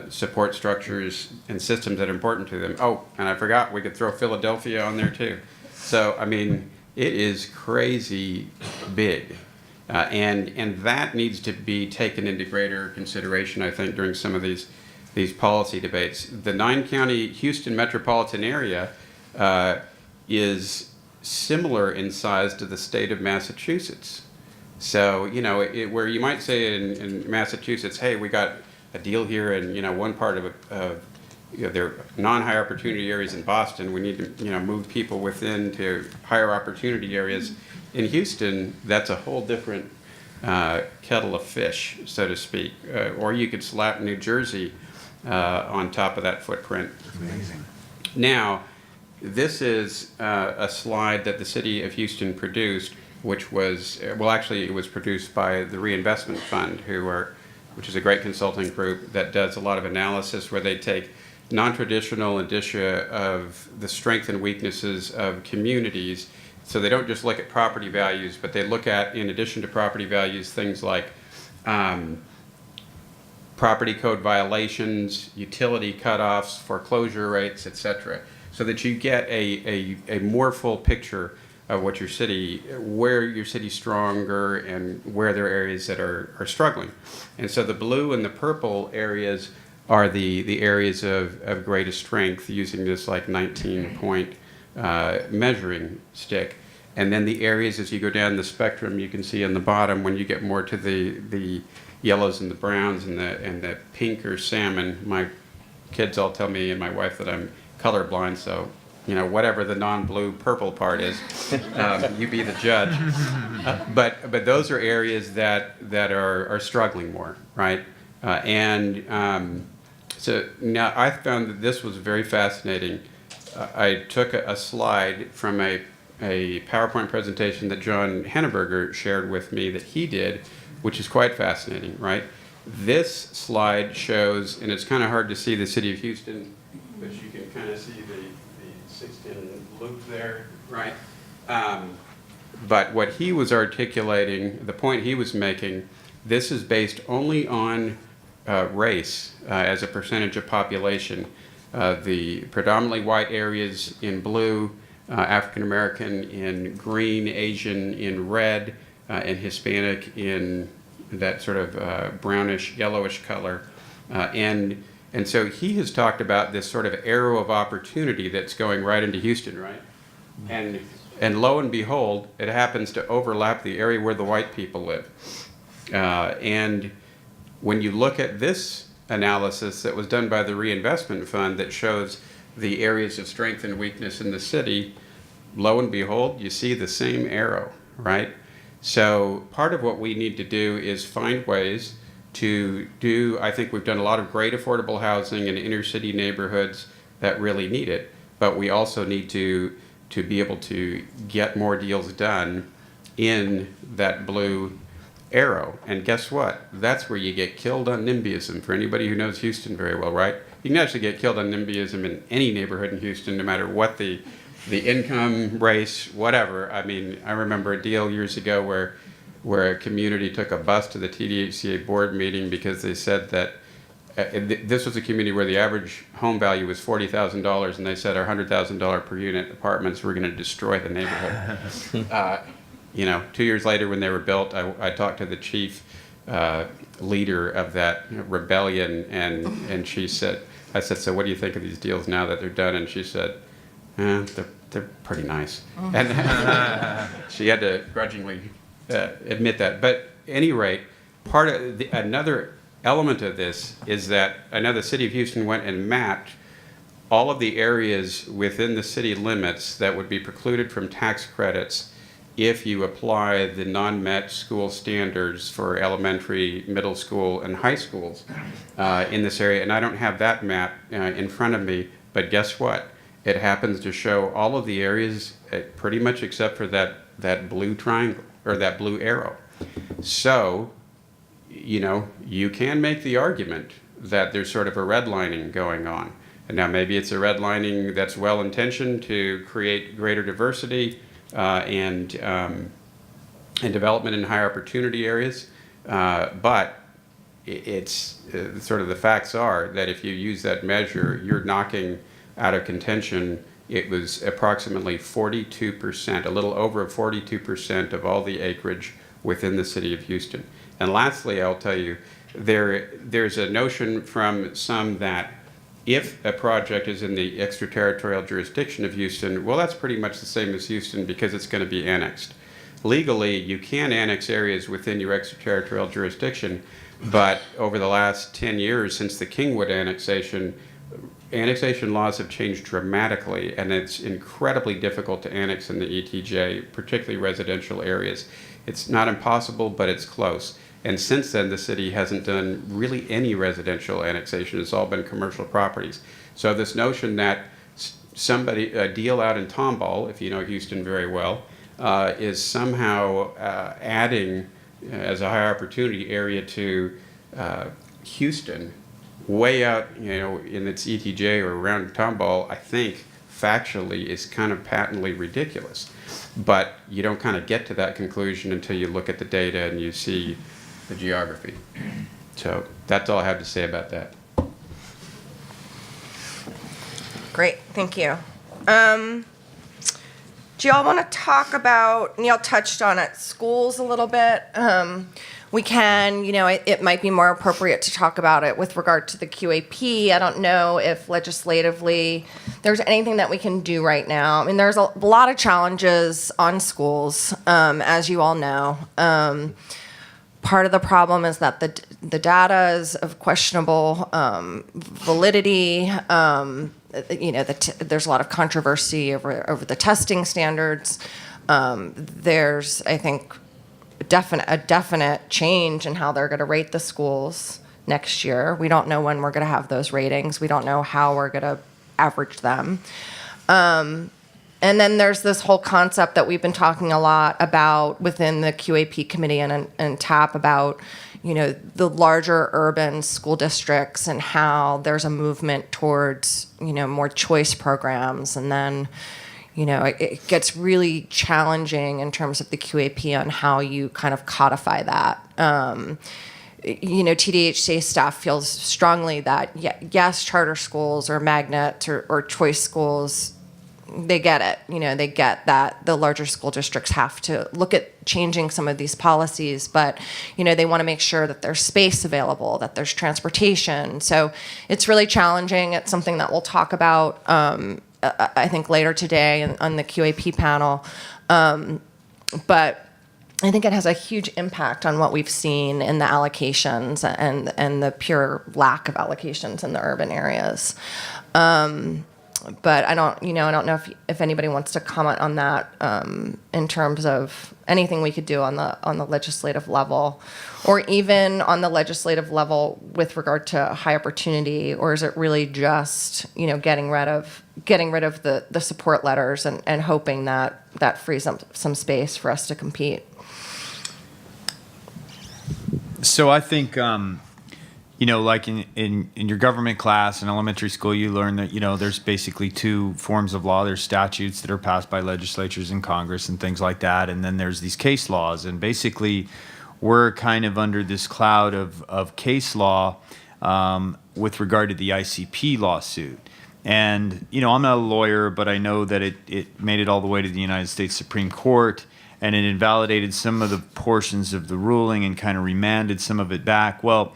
support structures and systems that are important to them. Oh, and I forgot, we could throw Philadelphia on there too. So, it is crazy big. And that needs to be taken into greater consideration, I think, during some of these policy debates. The 9-county Houston metropolitan area is similar in size to the state of Massachusetts. So, where you might say in Massachusetts, hey, we got a deal here in, one part of there are non-high opportunity areas in Boston. We need to, move people within to higher opportunity areas. In Houston, that's a whole different kettle of fish, so to speak. Or you could slap New Jersey on top of that footprint. Amazing. Now, this is a slide that the city of Houston produced, which was, it was produced by the Reinvestment Fund, which is a great consulting group that does a lot of analysis where they take non-traditional indicia of the strengths and weaknesses of communities. So they don't just look at property values, but they look at, in addition to property values, things like property code violations, utility cutoffs, foreclosure rates, etc., so that you get a more full picture of what where your city's stronger and where there are areas that are struggling. And so the blue and the purple areas are the areas of greatest strength using this 19-point measuring stick. And then the areas, as you go down the spectrum, you can see on the bottom, when you get more to the yellows and the browns and the pink or salmon, my kids all tell me and my wife that I'm colorblind, so whatever the non-blue purple part is, you be the judge. But those are areas that are struggling more, right? So now I found that this was very fascinating. I took a slide from a PowerPoint presentation that John Henneberger shared with me that he did, which is quite fascinating, right? This slide shows, and it's kind of hard to see the city of Houston, but you can kind of see the 16 loop there, right? But what he was articulating, the point he was making, this is based only on race as a percentage of population. The predominantly white areas in blue, African American in green, Asian in red, and Hispanic in that sort of brownish, yellowish color. And so he has talked about this sort of arrow of opportunity that's going right into Houston, right? And lo and behold, it happens to overlap the area where the white people live. And when you look at this analysis that was done by the Reinvestment Fund that shows the areas of strength and weakness in the city, lo and behold, you see the same arrow, right? So part of what we need to do is find ways to do, I think we've done a lot of great affordable housing in inner city neighborhoods that really need it, but we also need to be able to get more deals done in that blue arrow. And guess what? That's where you get killed on NIMBYism. For anybody who knows Houston very well, right? You can actually get killed on NIMBYism in any neighborhood in Houston, no matter what the income, race, whatever. I mean, I remember a deal years ago where a community took a bus to the TDHCA board meeting because they said that this was a community where the average home value was $40,000, and they said our $100,000 per unit apartments were going to destroy the neighborhood. 2 years later when they were built, I talked to the chief leader of that rebellion, and she said, I said, so what do you think of these deals now that they're done? And she said, they're pretty nice. And she had to grudgingly admit that. But at any rate, another element of this is that I know the city of Houston went and mapped all of the areas within the city limits that would be precluded from tax credits if you apply the non-met school standards for elementary, middle school, and high schools in this area. And I don't have that map in front of me, but guess what? It happens to show all of the areas pretty much except for that blue triangle, or that blue arrow. So, you can make the argument that there's sort of a redlining going on. And now maybe it's a redlining that's well-intentioned to create greater diversity and development in higher opportunity areas. But it's sort of the facts are that if you use that measure, you're knocking out of contention. It was approximately 42%, a little over 42% of all the acreage within the city of Houston. And lastly, I'll tell you, there's a notion from some that if a project is in the extraterritorial jurisdiction of Houston, well, that's pretty much the same as Houston because it's going to be annexed. Legally, you can annex areas within your extraterritorial jurisdiction, but over the last 10 years since the Kingwood annexation laws have changed dramatically, and it's incredibly difficult to annex in the ETJ, particularly residential areas. It's not impossible, but it's close. And since then, the city hasn't done really any residential annexation. It's all been commercial properties. So this notion that a deal out in Tomball, if you know Houston very well, is somehow adding as a high opportunity area to Houston, way out, in its ETJ or around Tomball, I think factually is kind of patently ridiculous. But you don't kind of get to that conclusion until you look at the data and you see the geography. So that's all I have to say about that. Great, thank you. Do y'all want to talk about, Neil touched on it, schools a little bit. We can, it might be more appropriate to talk about it with regard to the QAP. I don't know if legislatively there's anything that we can do right now. I mean, there's a lot of challenges on schools, as you all know. Part of the problem is that the data is of questionable validity. There's a lot of controversy over the testing standards. There's, I think, a definite change in how they're going to rate the schools next year. We don't know when we're going to have those ratings. We don't know how we're going to average them. And then there's this whole concept that we've been talking a lot about within the QAP committee and TAP about, the larger urban school districts and how there's a movement towards, more choice programs. And then, it gets really challenging in terms of the QAP on how you kind of codify that. TDHCA staff feels strongly that yes, charter schools or magnet or choice schools, they get it. They get that the larger school districts have to look at changing some of these policies, but they want to make sure that there's space available, that there's transportation. So it's really challenging. It's something that we'll talk about, I think, later today on the QAP panel. But I think it has a huge impact on what we've seen in the allocations and the pure lack of allocations in the urban areas. But I don't know if anybody wants to comment on that in terms of anything we could do on the legislative level, or even on the legislative level with regard to high opportunity, or is it really just getting rid of the support letters and hoping that frees up some space for us to compete? So I think, like in your government class in elementary school, you learn that, there's basically two forms of law. There's statutes that are passed by legislatures and Congress and things like that. And then there's these case laws. And basically, we're kind of under this cloud of case law with regard to the ICP lawsuit. And, I'm not a lawyer, but I know that it made it all the way to the United States Supreme Court. And it invalidated some of the portions of the ruling and kind of remanded some of it back. Well,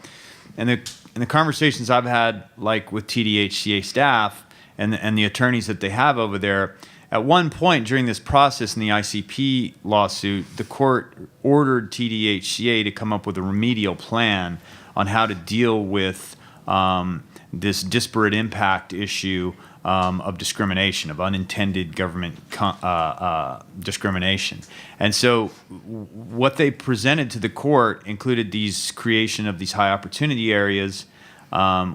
and the conversations I've had, like with TDHCA staff and the attorneys that they have over there, at one point during this process in the ICP lawsuit, the court ordered TDHCA to come up with a remedial plan on how to deal with this disparate impact issue of discrimination, of unintended government discrimination. And so what they presented to the court included these creation of these high opportunity areas,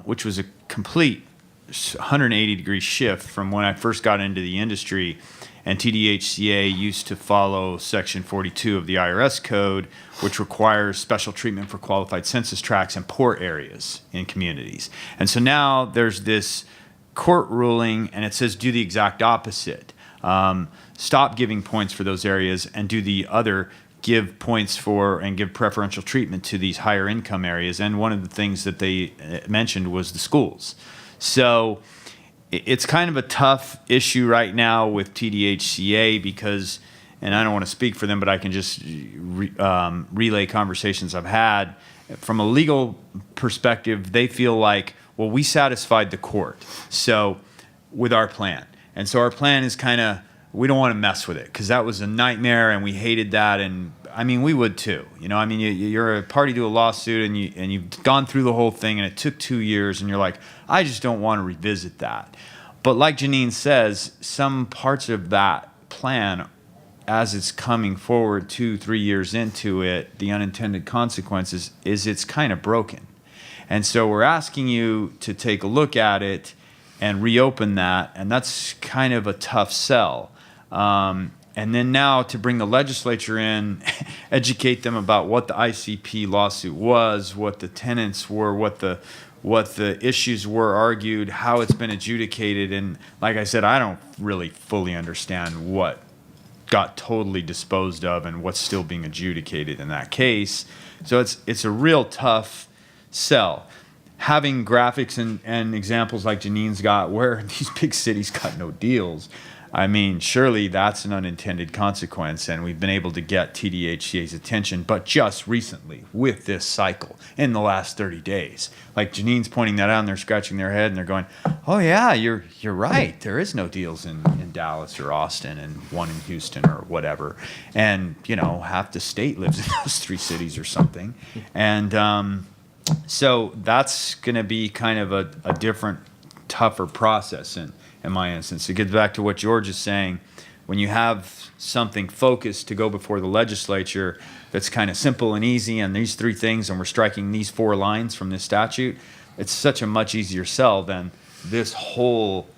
which was a complete 180-degree shift from when I first got into the industry. And TDHCA used to follow Section 42 of the IRS code, which requires special treatment for qualified census tracts and poor areas in communities. And so now there's this court ruling, and it says do the exact opposite. Stop giving points for those areas and do the other, give points for and give preferential treatment to these higher income areas. And one of the things that they mentioned was the schools. So it's kind of a tough issue right now with TDHCA because, and I don't want to speak for them, but I can just relay conversations I've had. From a legal perspective, they feel like, well, we satisfied the court with our plan. And so our plan is kind of, we don't want to mess with it because that was a nightmare and we hated that. And I mean, we would too. You're a party to a lawsuit and you've gone through the whole thing and it took 2 years and you're like, I just don't want to revisit that. But like Janine says, some parts of that plan, as it's coming forward 2-3 years into it, the unintended consequences is it's kind of broken. And so we're asking you to take a look at it and reopen that, and that's kind of a tough sell. And then now to bring the legislature in, educate them about what the ICP lawsuit was, what the tenets were, what the issues were argued, how it's been adjudicated. And like I said, I don't really fully understand what got totally disposed of and what's still being adjudicated in that case. So it's a real tough sell. Having graphics and examples like Janine's got where these big cities got no deals, I mean, surely that's an unintended consequence, and we've been able to get TDHCA's attention, but just recently with this cycle in the last 30 days. Like Janine's pointing that out, and they're scratching their head, and they're going, oh, yeah, you're right. There is no deals in Dallas or Austin and one in Houston or whatever. And, half the state lives in those three cities or something. And so that's going to be kind of a different, tougher process in my instance. It gets back to what George is saying. When you have something focused to go before the legislature that's kind of simple and easy and these three things and we're striking these 4 lines from this statute, it's such a much easier sell than this whole,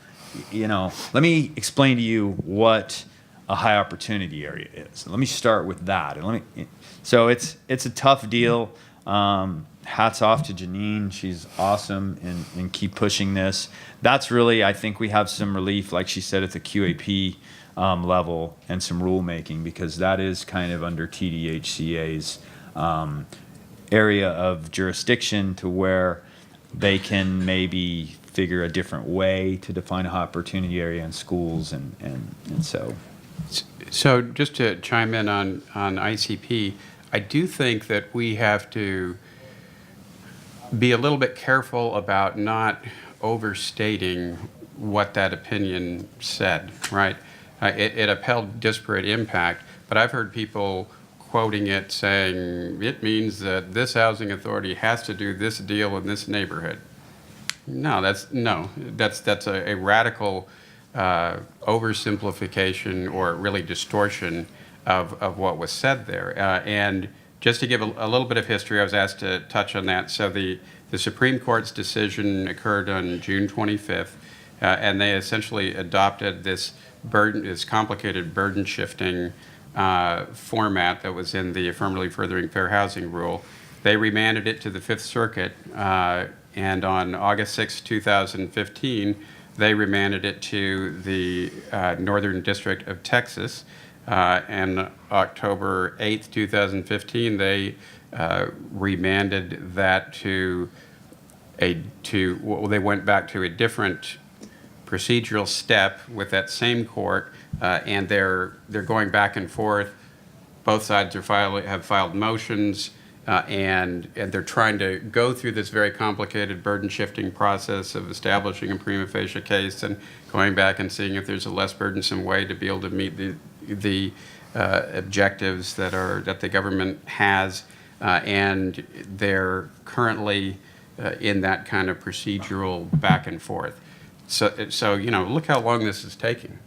let me explain to you what a high opportunity area is. Let me start with that. So it's a tough deal. Hats off to Janine. She's awesome and keep pushing this. That's really, I think we have some relief, like she said, at the QAP level and some rulemaking, because that is kind of under TDHCA's area of jurisdiction, to where they can maybe figure a different way to define an opportunity area in schools, and so. So just to chime in on ICP, I do think that we have to be a little bit careful about not overstating what that opinion said, right? It upheld disparate impact, but I've heard people quoting it saying it means that this housing authority has to do this deal in this neighborhood. That's a radical oversimplification, or really distortion of what was said there. And just to give a little bit of history, I was asked to touch on that. So the Supreme Court's decision occurred on June 25th, and they essentially adopted this complicated burden shifting format that was in the affirmatively furthering fair housing rule. They remanded it to the Fifth Circuit, and on August 6, 2015, they remanded it to the Northern District of Texas. And October 8th, 2015, they remanded that they went back to a different procedural step with that same court, and they're going back and forth. Both sides have filed motions, and they're trying to go through this very complicated burden shifting process of establishing a prima facie case and going back and seeing if there's a less burdensome way to be able to meet the objectives that the government has, and they're currently in that kind of procedural back and forth. So look how long this is taking.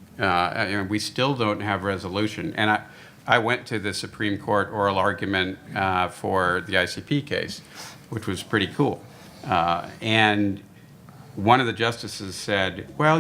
We still don't have resolution. And I went to the Supreme Court oral argument for the ICP case, which was pretty cool. And one of the justices said, well,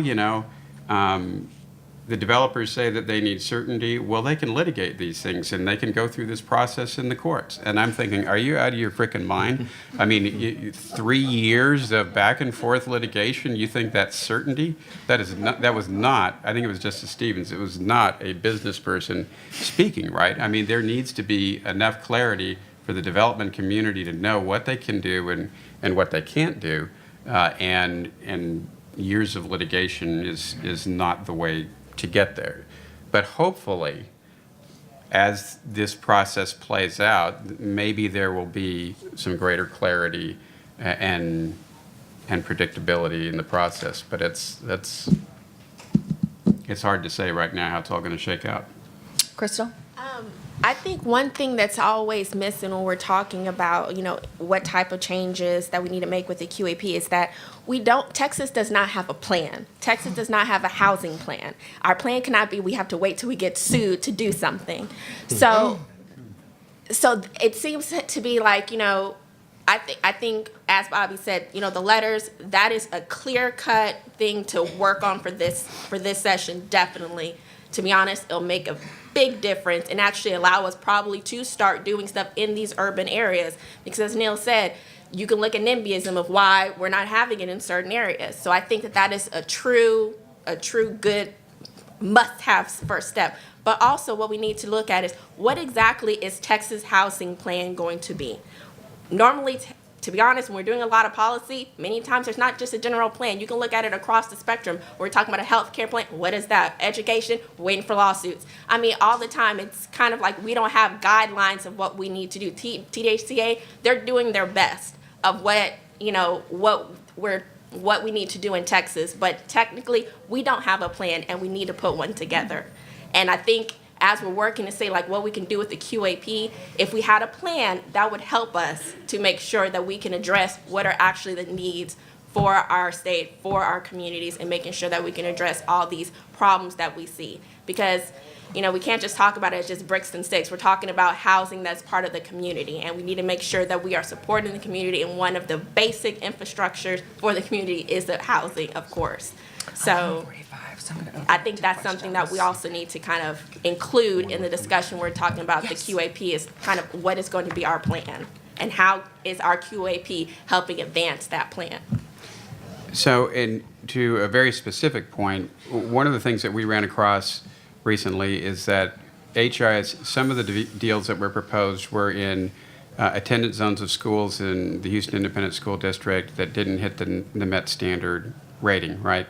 the developers say that they need certainty. Well, they can litigate these things, and they can go through this process in the courts. And I'm thinking, are you out of your frickin' mind? I mean, 3 years of back and forth litigation, you think that's certainty? That was not, I think it was Justice Stevens, it was not a business person speaking, right? I mean, there needs to be enough clarity for the development community to know what they can do and what they can't do. And years of litigation is not the way to get there. But hopefully, as this process plays out, maybe there will be some greater clarity and predictability in the process. But it's hard to say right now how it's all going to shake out. Crystal? I think one thing that's always missing when we're talking about, what type of changes that we need to make with the QAP is that Texas does not have a plan. Texas does not have a housing plan. Our plan cannot be we have to wait till we get sued to do something. So it seems to be like, I think as Bobby said, the letters, that is a clear-cut thing to work on for this session, definitely. To be honest, it'll make a big difference and actually allow us probably to start doing stuff in these urban areas. Because as Neil said, you can look at NIMBYism of why we're not having it in certain areas. So I think that is a true good must-have first step. But also what we need to look at is what exactly is Texas housing plan going to be? Normally, to be honest, when we're doing a lot of policy, many times there's not just a general plan. You can look at it across the spectrum. We're talking about a health care plan. What is that? Education, waiting for lawsuits. I mean, all the time, it's kind of like we don't have guidelines of what we need to do. TDHCA, they're doing their best of what we need to do in Texas. But technically, we don't have a plan, and we need to put one together. And I think as we're working to say what we can do with the QAP, if we had a plan, that would help us to make sure that we can address what are actually the needs for our state, for our communities, and making sure that we can address all these problems that we see. Because, we can't just talk about it as just bricks and sticks. We're talking about housing that's part of the community, and we need to make sure that we are supporting the community, and one of the basic infrastructures for the community is the housing, of course. So I think that's something that we also need to kind of include in the discussion we're talking about the QAP is kind of what is going to be our plan. and how is our QAP helping advance that plan? So, to a very specific point, one of the things that we ran across recently is that HIS, some of the deals that were proposed were in attendance zones of schools in the Houston Independent School District that didn't hit the Met standard rating, right?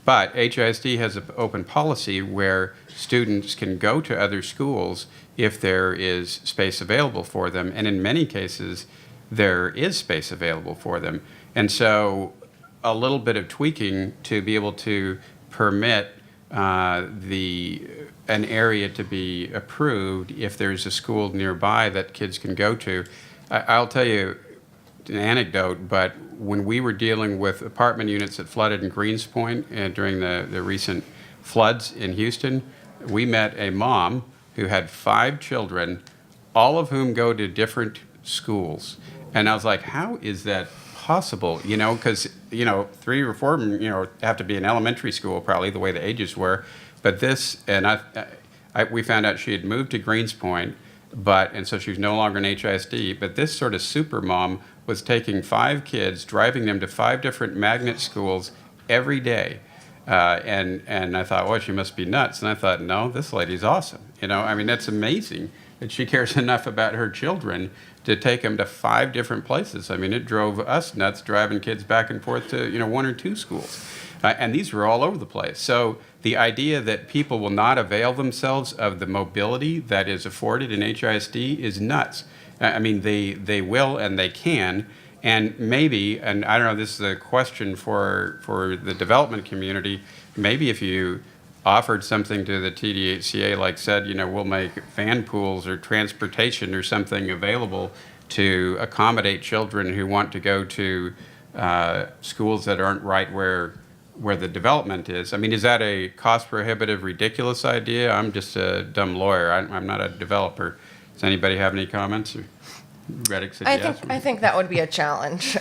But HISD has an open policy where students can go to other schools if there is space available for them, and in many cases, there is space available for them. And so a little bit of tweaking to be able to permit an area to be approved if there's a school nearby that kids can go to. I'll tell you an anecdote, but when we were dealing with apartment units that flooded in Greenspoint during the recent floods in Houston, we met a mom who had 5 children, all of whom go to different schools. And I was like, how is that possible? You know, because, 3 or 4 of them, have to be in elementary school probably, the way the ages were. But this, and we found out she had moved to Greenspoint, and so she was no longer in HISD, but this sort of super mom was taking 5 kids, driving them to 5 different magnet schools every day. And I thought, well, she must be nuts. And I thought, no, this lady's awesome. That's amazing that she cares enough about her children to take them to 5 different places. It drove us nuts driving kids back and forth to, 1 or 2 schools. And these were all over the place. So the idea that people will not avail themselves of the mobility that is afforded in HISD is nuts. They will and they can. And maybe, and I don't know, this is a question for the development community, maybe if you offered something to the TDHCA, like said, we'll make fan pools or transportation or something available to accommodate children who want to go to schools that aren't right where the development is. Is that a cost prohibitive, ridiculous idea? I'm just a dumb lawyer. I'm not a developer. Does anybody have any comments? Reddick said yes. I think that would be a challenge.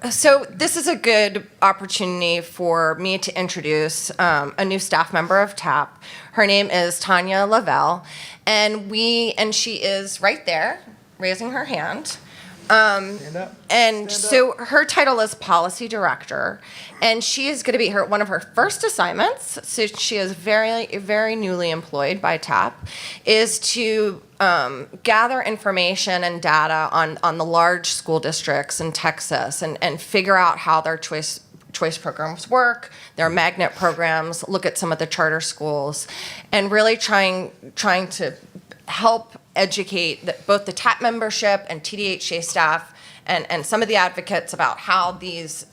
So this is a good opportunity for me to introduce a new staff member of TAP. Her name is Tanya Lavelle, and she is right there, raising her hand. So her title is Policy Director, and she is going to be one of her first assignments. So she is very, very newly employed by TAP, is to gather information and data on the large school districts in Texas and figure out how their choice programs work, their magnet programs, look at some of the charter schools, and really trying to help educate both the TAP membership and TDHA staff and some of the advocates about how these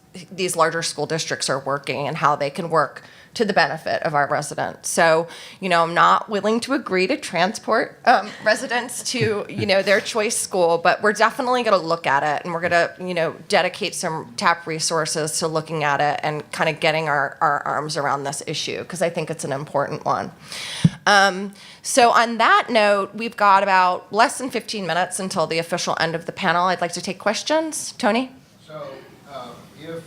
larger school districts are working and how they can work to the benefit of our residents. So, I'm not willing to agree to transport residents to, their choice school, but we're definitely going to look at it, and we're going to, dedicate some TAP resources to looking at it and kind of getting our arms around this issue, because I think it's an important one. So on that note, we've got about less than 15 minutes until the official end of the panel. I'd like to take questions. Tony? So if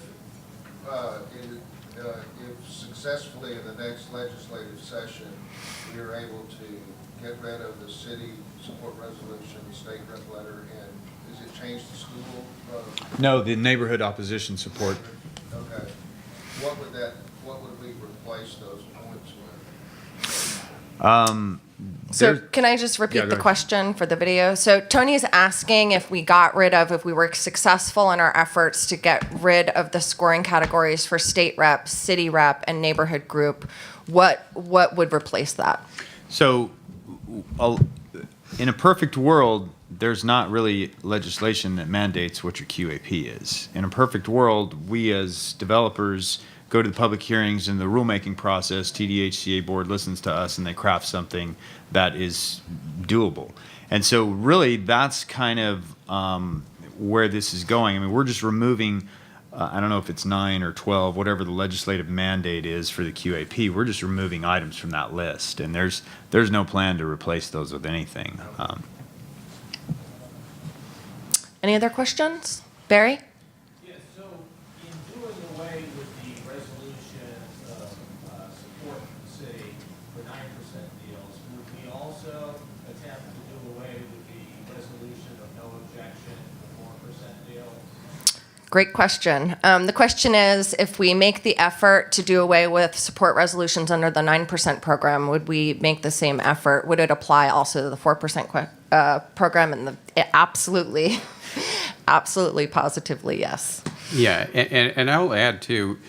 successfully in the next legislative session, we are able to get rid of the city support resolution, the state rep letter, and is it changed the school? No, the neighborhood opposition support. Okay. What would we replace those points with? So can I just repeat the question for the video? So Tony's asking if we were successful in our efforts to get rid of the scoring categories for state rep, city rep, and neighborhood group, what would replace that? So in a perfect world, there's not really legislation that mandates what your QAP is. In a perfect world, we as developers go to the public hearings and the rulemaking process, TDHCA board listens to us and they craft something that is doable. And so really that's kind of where this is going. We're just removing, I don't know if it's 9 or 12, whatever the legislative mandate is for the QAP, we're just removing items from that list. And there's no plan to replace those with anything. Any other questions? Barry? Yeah, so in doing away with the resolution of support for the city for 9% deals, would we also attempt to do away with Great question. The question is, if we make the effort to do away with support resolutions under the 9% program, would we make the same effort? Would it apply also to the 4% program? And absolutely, absolutely, positively, yes. Yeah, and I'll add too,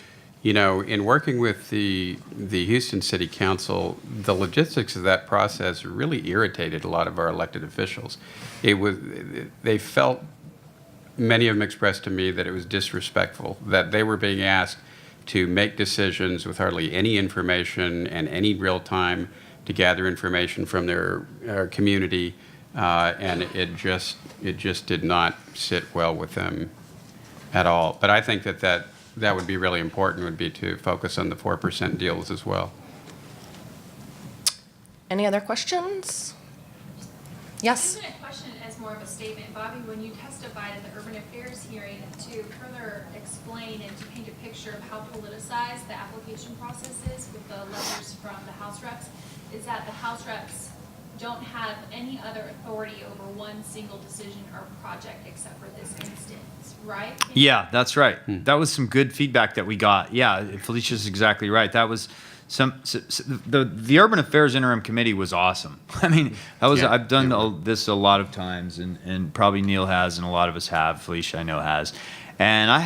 in working with the Houston City Council, the logistics of that process really irritated a lot of our elected officials. They felt, many of them expressed to me that it was disrespectful, that they were being asked to make decisions with hardly any information and any real time to gather information from their community, and it just did not sit well with them at all. But I think that would be really important, would be to focus on the 4% deals as well. Any other questions? Yes? Isn't a question as more of a statement, Bobby, when you testified at the Urban Affairs hearing to further explain and to paint a picture of how politicized the application process is with the letters from the House reps, is that the House reps don't have any other authority over one single decision or project except for this instance, right? Yeah, that's right. That was some good feedback that we got. Yeah, Felicia's exactly right. That was the Urban Affairs Interim Committee was awesome. I mean, I've done this a lot of times, and probably Neil has, and a lot of us have. Felicia, I know, has, and I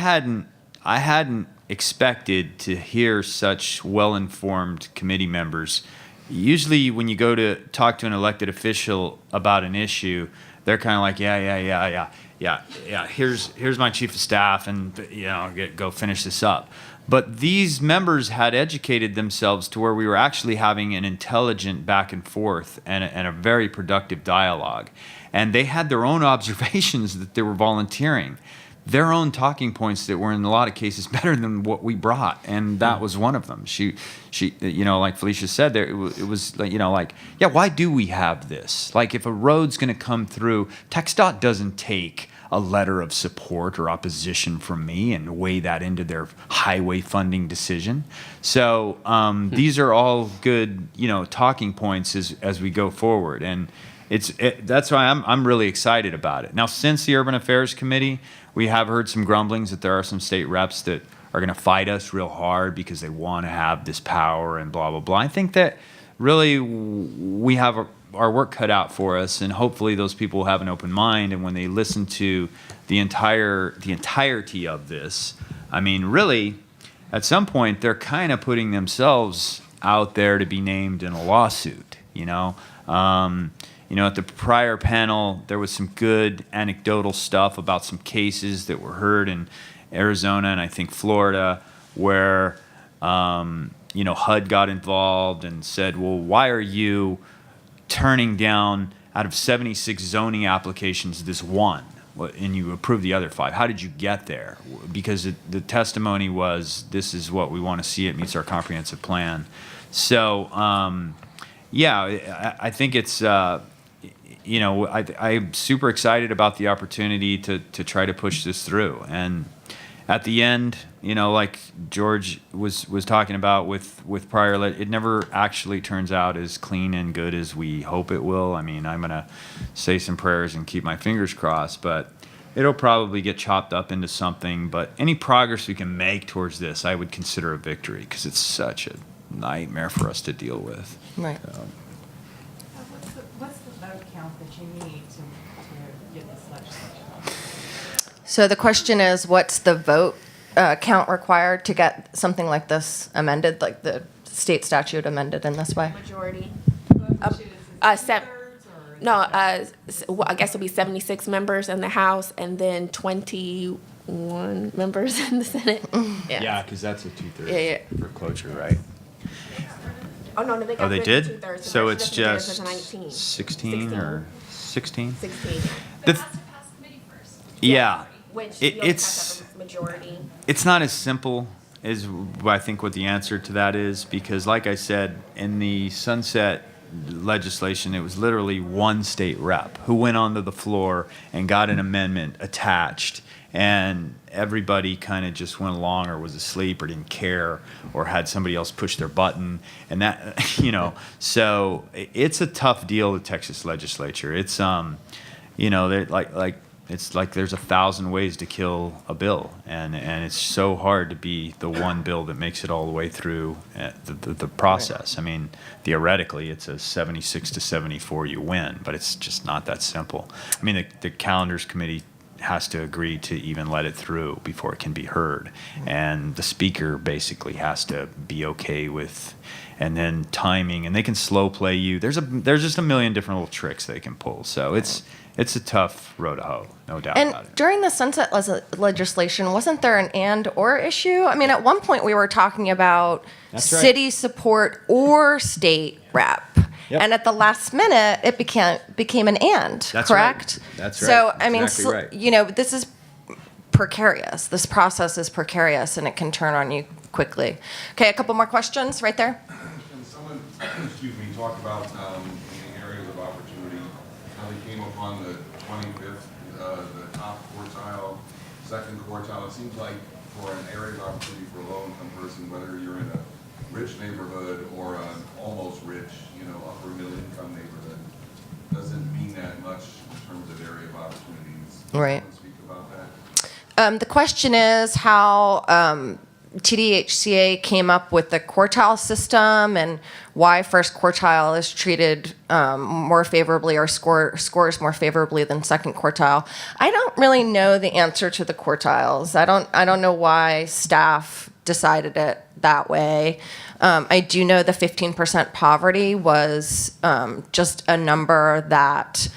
hadn't expected to hear such well-informed committee members. Usually, when you go to talk to an elected official about an issue, they're kind of like, yeah. Here's my chief of staff, and go finish this up. But these members had educated themselves to where we were actually having an intelligent back and forth and a very productive dialogue. And they had their own observations that they were volunteering, their own talking points that were in a lot of cases better than what we brought, and that was one of them. She, like Felicia said, there it was like, yeah, why do we have this? Like, if a road's going to come through, TxDOT doesn't take a letter of support or opposition from me and weigh that into their highway funding decision. So these are all good, talking points as we go forward, and that's why I'm really excited about it. Now, since the Urban Affairs Committee, we have heard some grumblings that there are some state reps that are going to fight us real hard because they want to have this power and blah, blah, blah. I think that really we have our work cut out for us, and hopefully those people will have an open mind, and when they listen to the entirety of this, I mean, really, at some point, they're kind of putting themselves out there to be named in a lawsuit, at the prior panel, there was some good anecdotal stuff about some cases that were heard in Arizona and I think Florida where, HUD got involved and said, well, why are you turning down out of 76 zoning applications this one? And you approved the other 5. How did you get there? Because the testimony was, this is what we want to see. It meets our comprehensive plan. So, I think it's... I'm super excited about the opportunity to try to push this through. And at the end, like George was talking about with prior, it never actually turns out as clean and good as we hope it will. I mean, I'm going to say some prayers and keep my fingers crossed, but it'll probably get chopped up into something. But any progress we can make towards this, I would consider a victory because it's such a nightmare for us to deal with. Right. What's the vote count that you need to get this legislation? So the question is, what's the vote count required to get something like this amended, like the state statute amended in this way? Majority. I guess it'll be 76 members in the House and then 21 members in the Senate. Yeah, because that's a 2/3 Yeah. for cloture, right? Oh, no, they got Oh, they rid of did? 2/3. So it's There's just 19. 16 or 16? 16. The But it has to pass committee first. Yeah. Which It- you always it's- have to have a majority. It's not as simple as I think what the answer to that is, because like I said, in the sunset legislation, it was literally one state rep who went onto the floor and got an amendment attached, and everybody kind of just went along or was asleep or didn't care or had somebody else push their button, and that so it's a tough deal, the Texas legislature. It's they're like it's like there's 1,000 ways to kill a bill, and it's so hard to be the one bill that makes it all the way through the process. I mean, theoretically, it's a 76 to 74 you win, but it's just not that simple. I mean, the calendars committee has to agree to even let it through before it can be heard, and the speaker basically has to be okay with, and then timing, and they can slow play you. There's just a million different little tricks they can pull. So it's a tough road to hoe, no doubt about And it. during the sunset legislation, wasn't there an and or issue? I mean, at one point we were talking about That's right. city support or state rep. Yep. And at the last minute, it became an and, That's correct? right. That's So, right. I mean, Exactly right. you know, this is precarious. This process is precarious, and it can turn on you quickly. Okay, a couple more questions right there. Can someone, excuse me, talk about the areas of opportunity, how they came upon the 25th, the top quartile, second quartile? It seems like for an area of opportunity for a low-income person, whether you're in a rich neighborhood or an almost rich, upper middle income neighborhood, doesn't mean that much in terms of area of opportunities. Right. Can someone speak about that? The question is how TDHCA came up with the quartile system and why first quartile is treated more favorably or scores more favorably than second quartile. I don't really know the answer to the quartiles. I don't know why staff decided it that way. I do know the 15% poverty was just a number that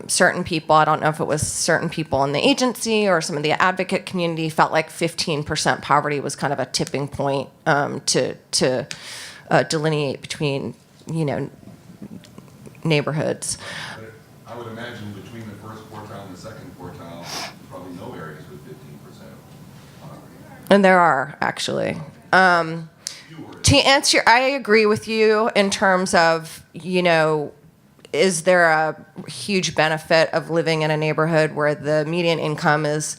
certain people, I don't know if it was certain people in the agency or some of the advocate community, felt like 15% poverty was kind of a tipping point to delineate between, neighborhoods. But I would imagine between the first quartile and the second quartile, probably no areas with 15% poverty. And there are, actually. To answer, I agree with you in terms of, is there a huge benefit of living in a neighborhood where the median income is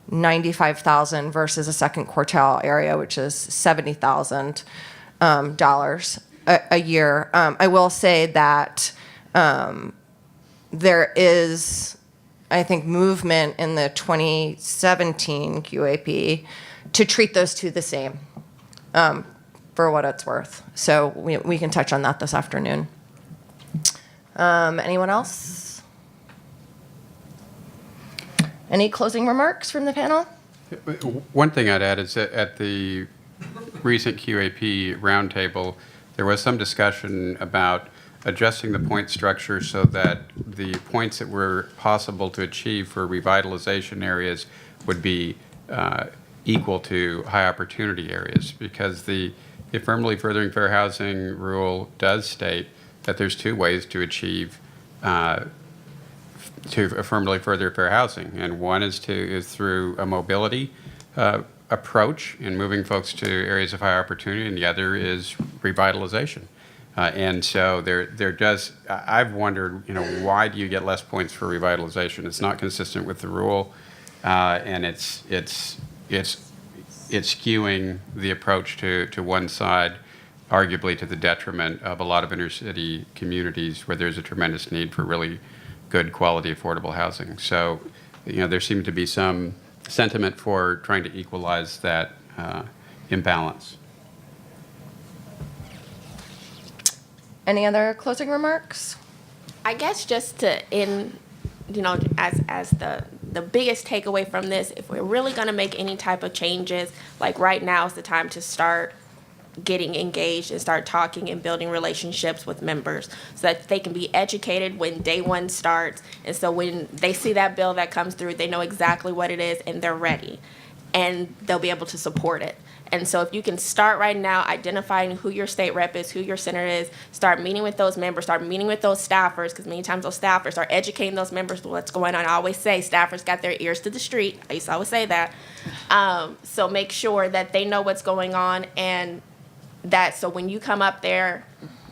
$95,000 versus a second quartile area, which is $70,000 a year? I will say that there is, I think, movement in the 2017 QAP to treat those two the same, for what it's worth. So we can touch on that this afternoon. Anyone else? Any closing remarks from the panel? One thing I'd add is that at the recent QAP roundtable, there was some discussion about adjusting the point structure so that the points that were possible to achieve for revitalization areas would be equal to high opportunity areas, because the affirmatively furthering fair housing rule does state that there's two ways to achieve to affirmatively further fair housing, and one is through a mobility approach in moving folks to areas of high opportunity, and the other is revitalization. And so I've wondered, why do you get less points for revitalization? It's not consistent with the rule, and it's skewing the approach to one side, arguably to the detriment of a lot of inner city communities where there's a tremendous need for really good quality affordable housing. So, there seemed to be some sentiment for trying to equalize that imbalance. Any other closing remarks? I guess just to end, as the biggest takeaway from this, if we're really going to make any type of changes, like right now is the time to start getting engaged and start talking and building relationships with members so that they can be educated when day one starts. And so when they see that bill that comes through, they know exactly what it is and they're ready and they'll be able to support it. And so if you can start right now identifying who your state rep is, who your senator is, start meeting with those members, start meeting with those staffers, because many times those staffers are educating those members what's going on. I always say staffers got their ears to the street. I used to always say that. So make sure that they know what's going on, and that so when you come up there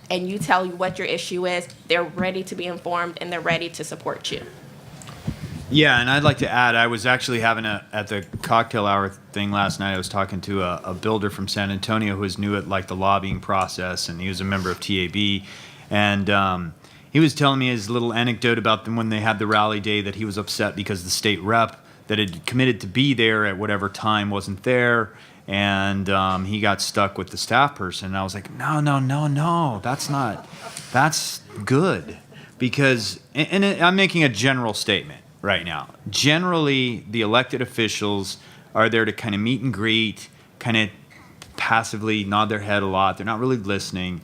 and you tell you what your issue is, they're ready to be informed and they're ready to support you. Yeah, and I'd like to add, I was actually having at the cocktail hour thing last night, I was talking to a builder from San Antonio who was new at the lobbying process, and he was a member of TAB, and he was telling me his little anecdote about them when they had the rally day, that he was upset because the state rep that had committed to be there at whatever time wasn't there, and he got stuck with the staff person. And I was like, no, that's good, because, I'm making a general statement right now. Generally, the elected officials are there to kind of meet and greet, kind of passively nod their head a lot. They're not really listening.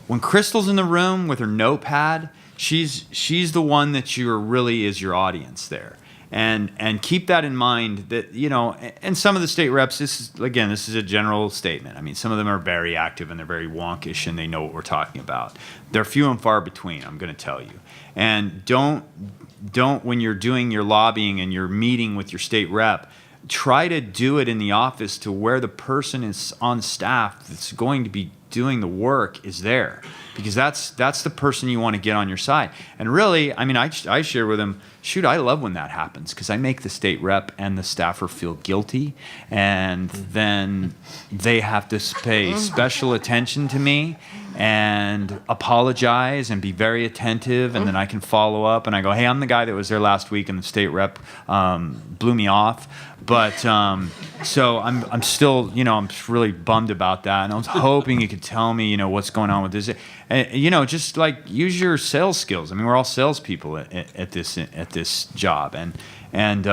When Crystal's in the room with her notepad, she's the one that really is your audience there. And keep that in mind, that, and some of the state reps, this is a general statement. I mean, some of them are very active and they're very wonkish and they know what we're talking about. They're few and far between, I'm going to tell you. And don't, when you're doing your lobbying and you're meeting with your state rep, try to do it in the office to where the person is on staff that's going to be doing the work is there, because that's the person you want to get on your side. And really, I mean, I share with them, shoot, I love when that happens, because I make the state rep and the staffer feel guilty, and then they have to pay special attention to me and apologize and be very attentive, and then I can follow up and I go, hey, I'm the guy that was there last week and the state rep blew me off. But so I'm still, I'm really bummed about that, and I was hoping you could tell me, what's going on with this. Just like use your sales skills. I mean, we're all salespeople at this job, and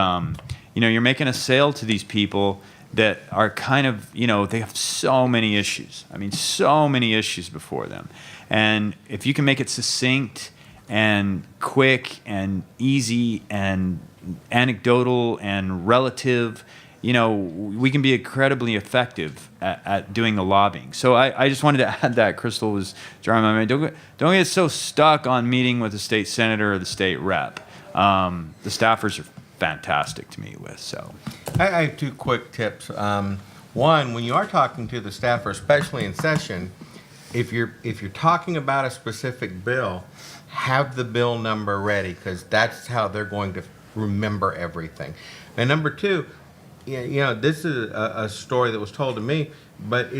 you're making a sale to these people that are kind of, they have so many issues. I mean, so many issues before them, and if you can make it succinct and quick and easy and anecdotal and relative, we can be incredibly effective at doing the lobbying. So I just wanted to add that. Crystal was drawing my mind. Don't get so stuck on meeting with the state senator or the state rep. The staffers are fantastic to meet with. So I have two quick tips. One, when you are talking to the staffer, especially in session, if you're talking about a specific bill, have the bill number ready, because that's how they're going to remember everything. And number two, this is a story that was told to me, but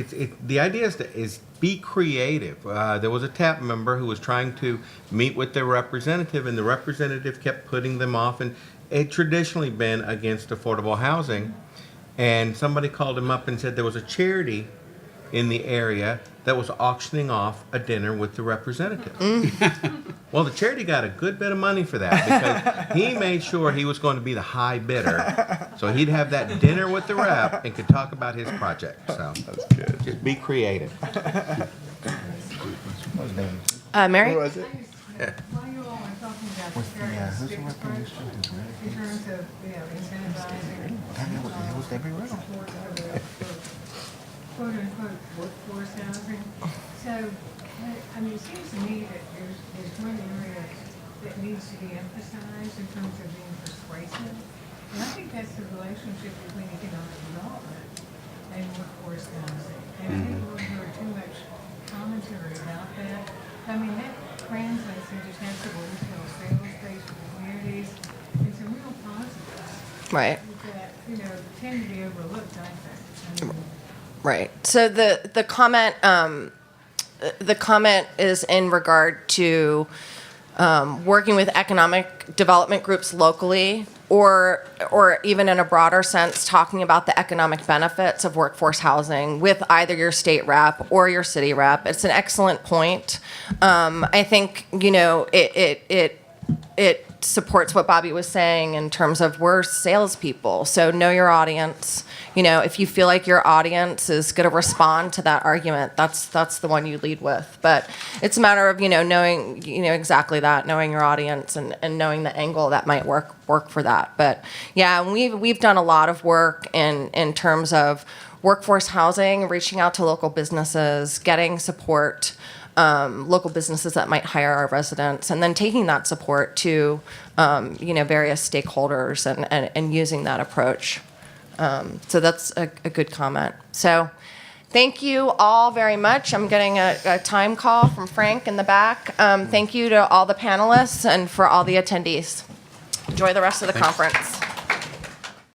the idea is be creative. There was a TAP member who was trying to meet with their representative, and the representative kept putting them off, and it traditionally been against affordable housing. And somebody called him up and said there was a charity in the area that was auctioning off a dinner with the representative. Well, the charity got a good bit of money for that, because he made sure he was going to be the high bidder, so he'd have that dinner with the rep and could talk about his project. So that's good. Just be creative. Mary? While you all are talking about the various state approach in terms of, incentivizing support for quote-unquote workforce housing. So, I mean, it seems to me that there's one area that needs to be emphasized in terms of being persuasive. And I think that's the relationship between economic development and workforce housing. And I think we'll hear too much commentary about that. I mean, that translates into tangible retail sales space for the communities and some real positives Right. that, tend to be overlooked, I think. Right. So the comment is in regard to working with economic development groups locally, or even in a broader sense, talking about the economic benefits of workforce housing with either your state rep or your city rep. It's an excellent point. I think it supports what Bobby was saying in terms of we're salespeople, so know your audience. If you feel like your audience is going to respond to that argument, that's the one you lead with. But it's a matter of knowing exactly that, knowing your audience and knowing the angle that might work for that. But yeah, we've done a lot of work in terms of workforce housing, reaching out to local businesses, getting support. Local businesses that might hire our residents, and then taking that support to, various stakeholders and using that approach. So that's a good comment. So thank you all very much. I'm getting a time call from Frank in the back. Thank you to all the panelists and for all the attendees. Enjoy the rest of the conference.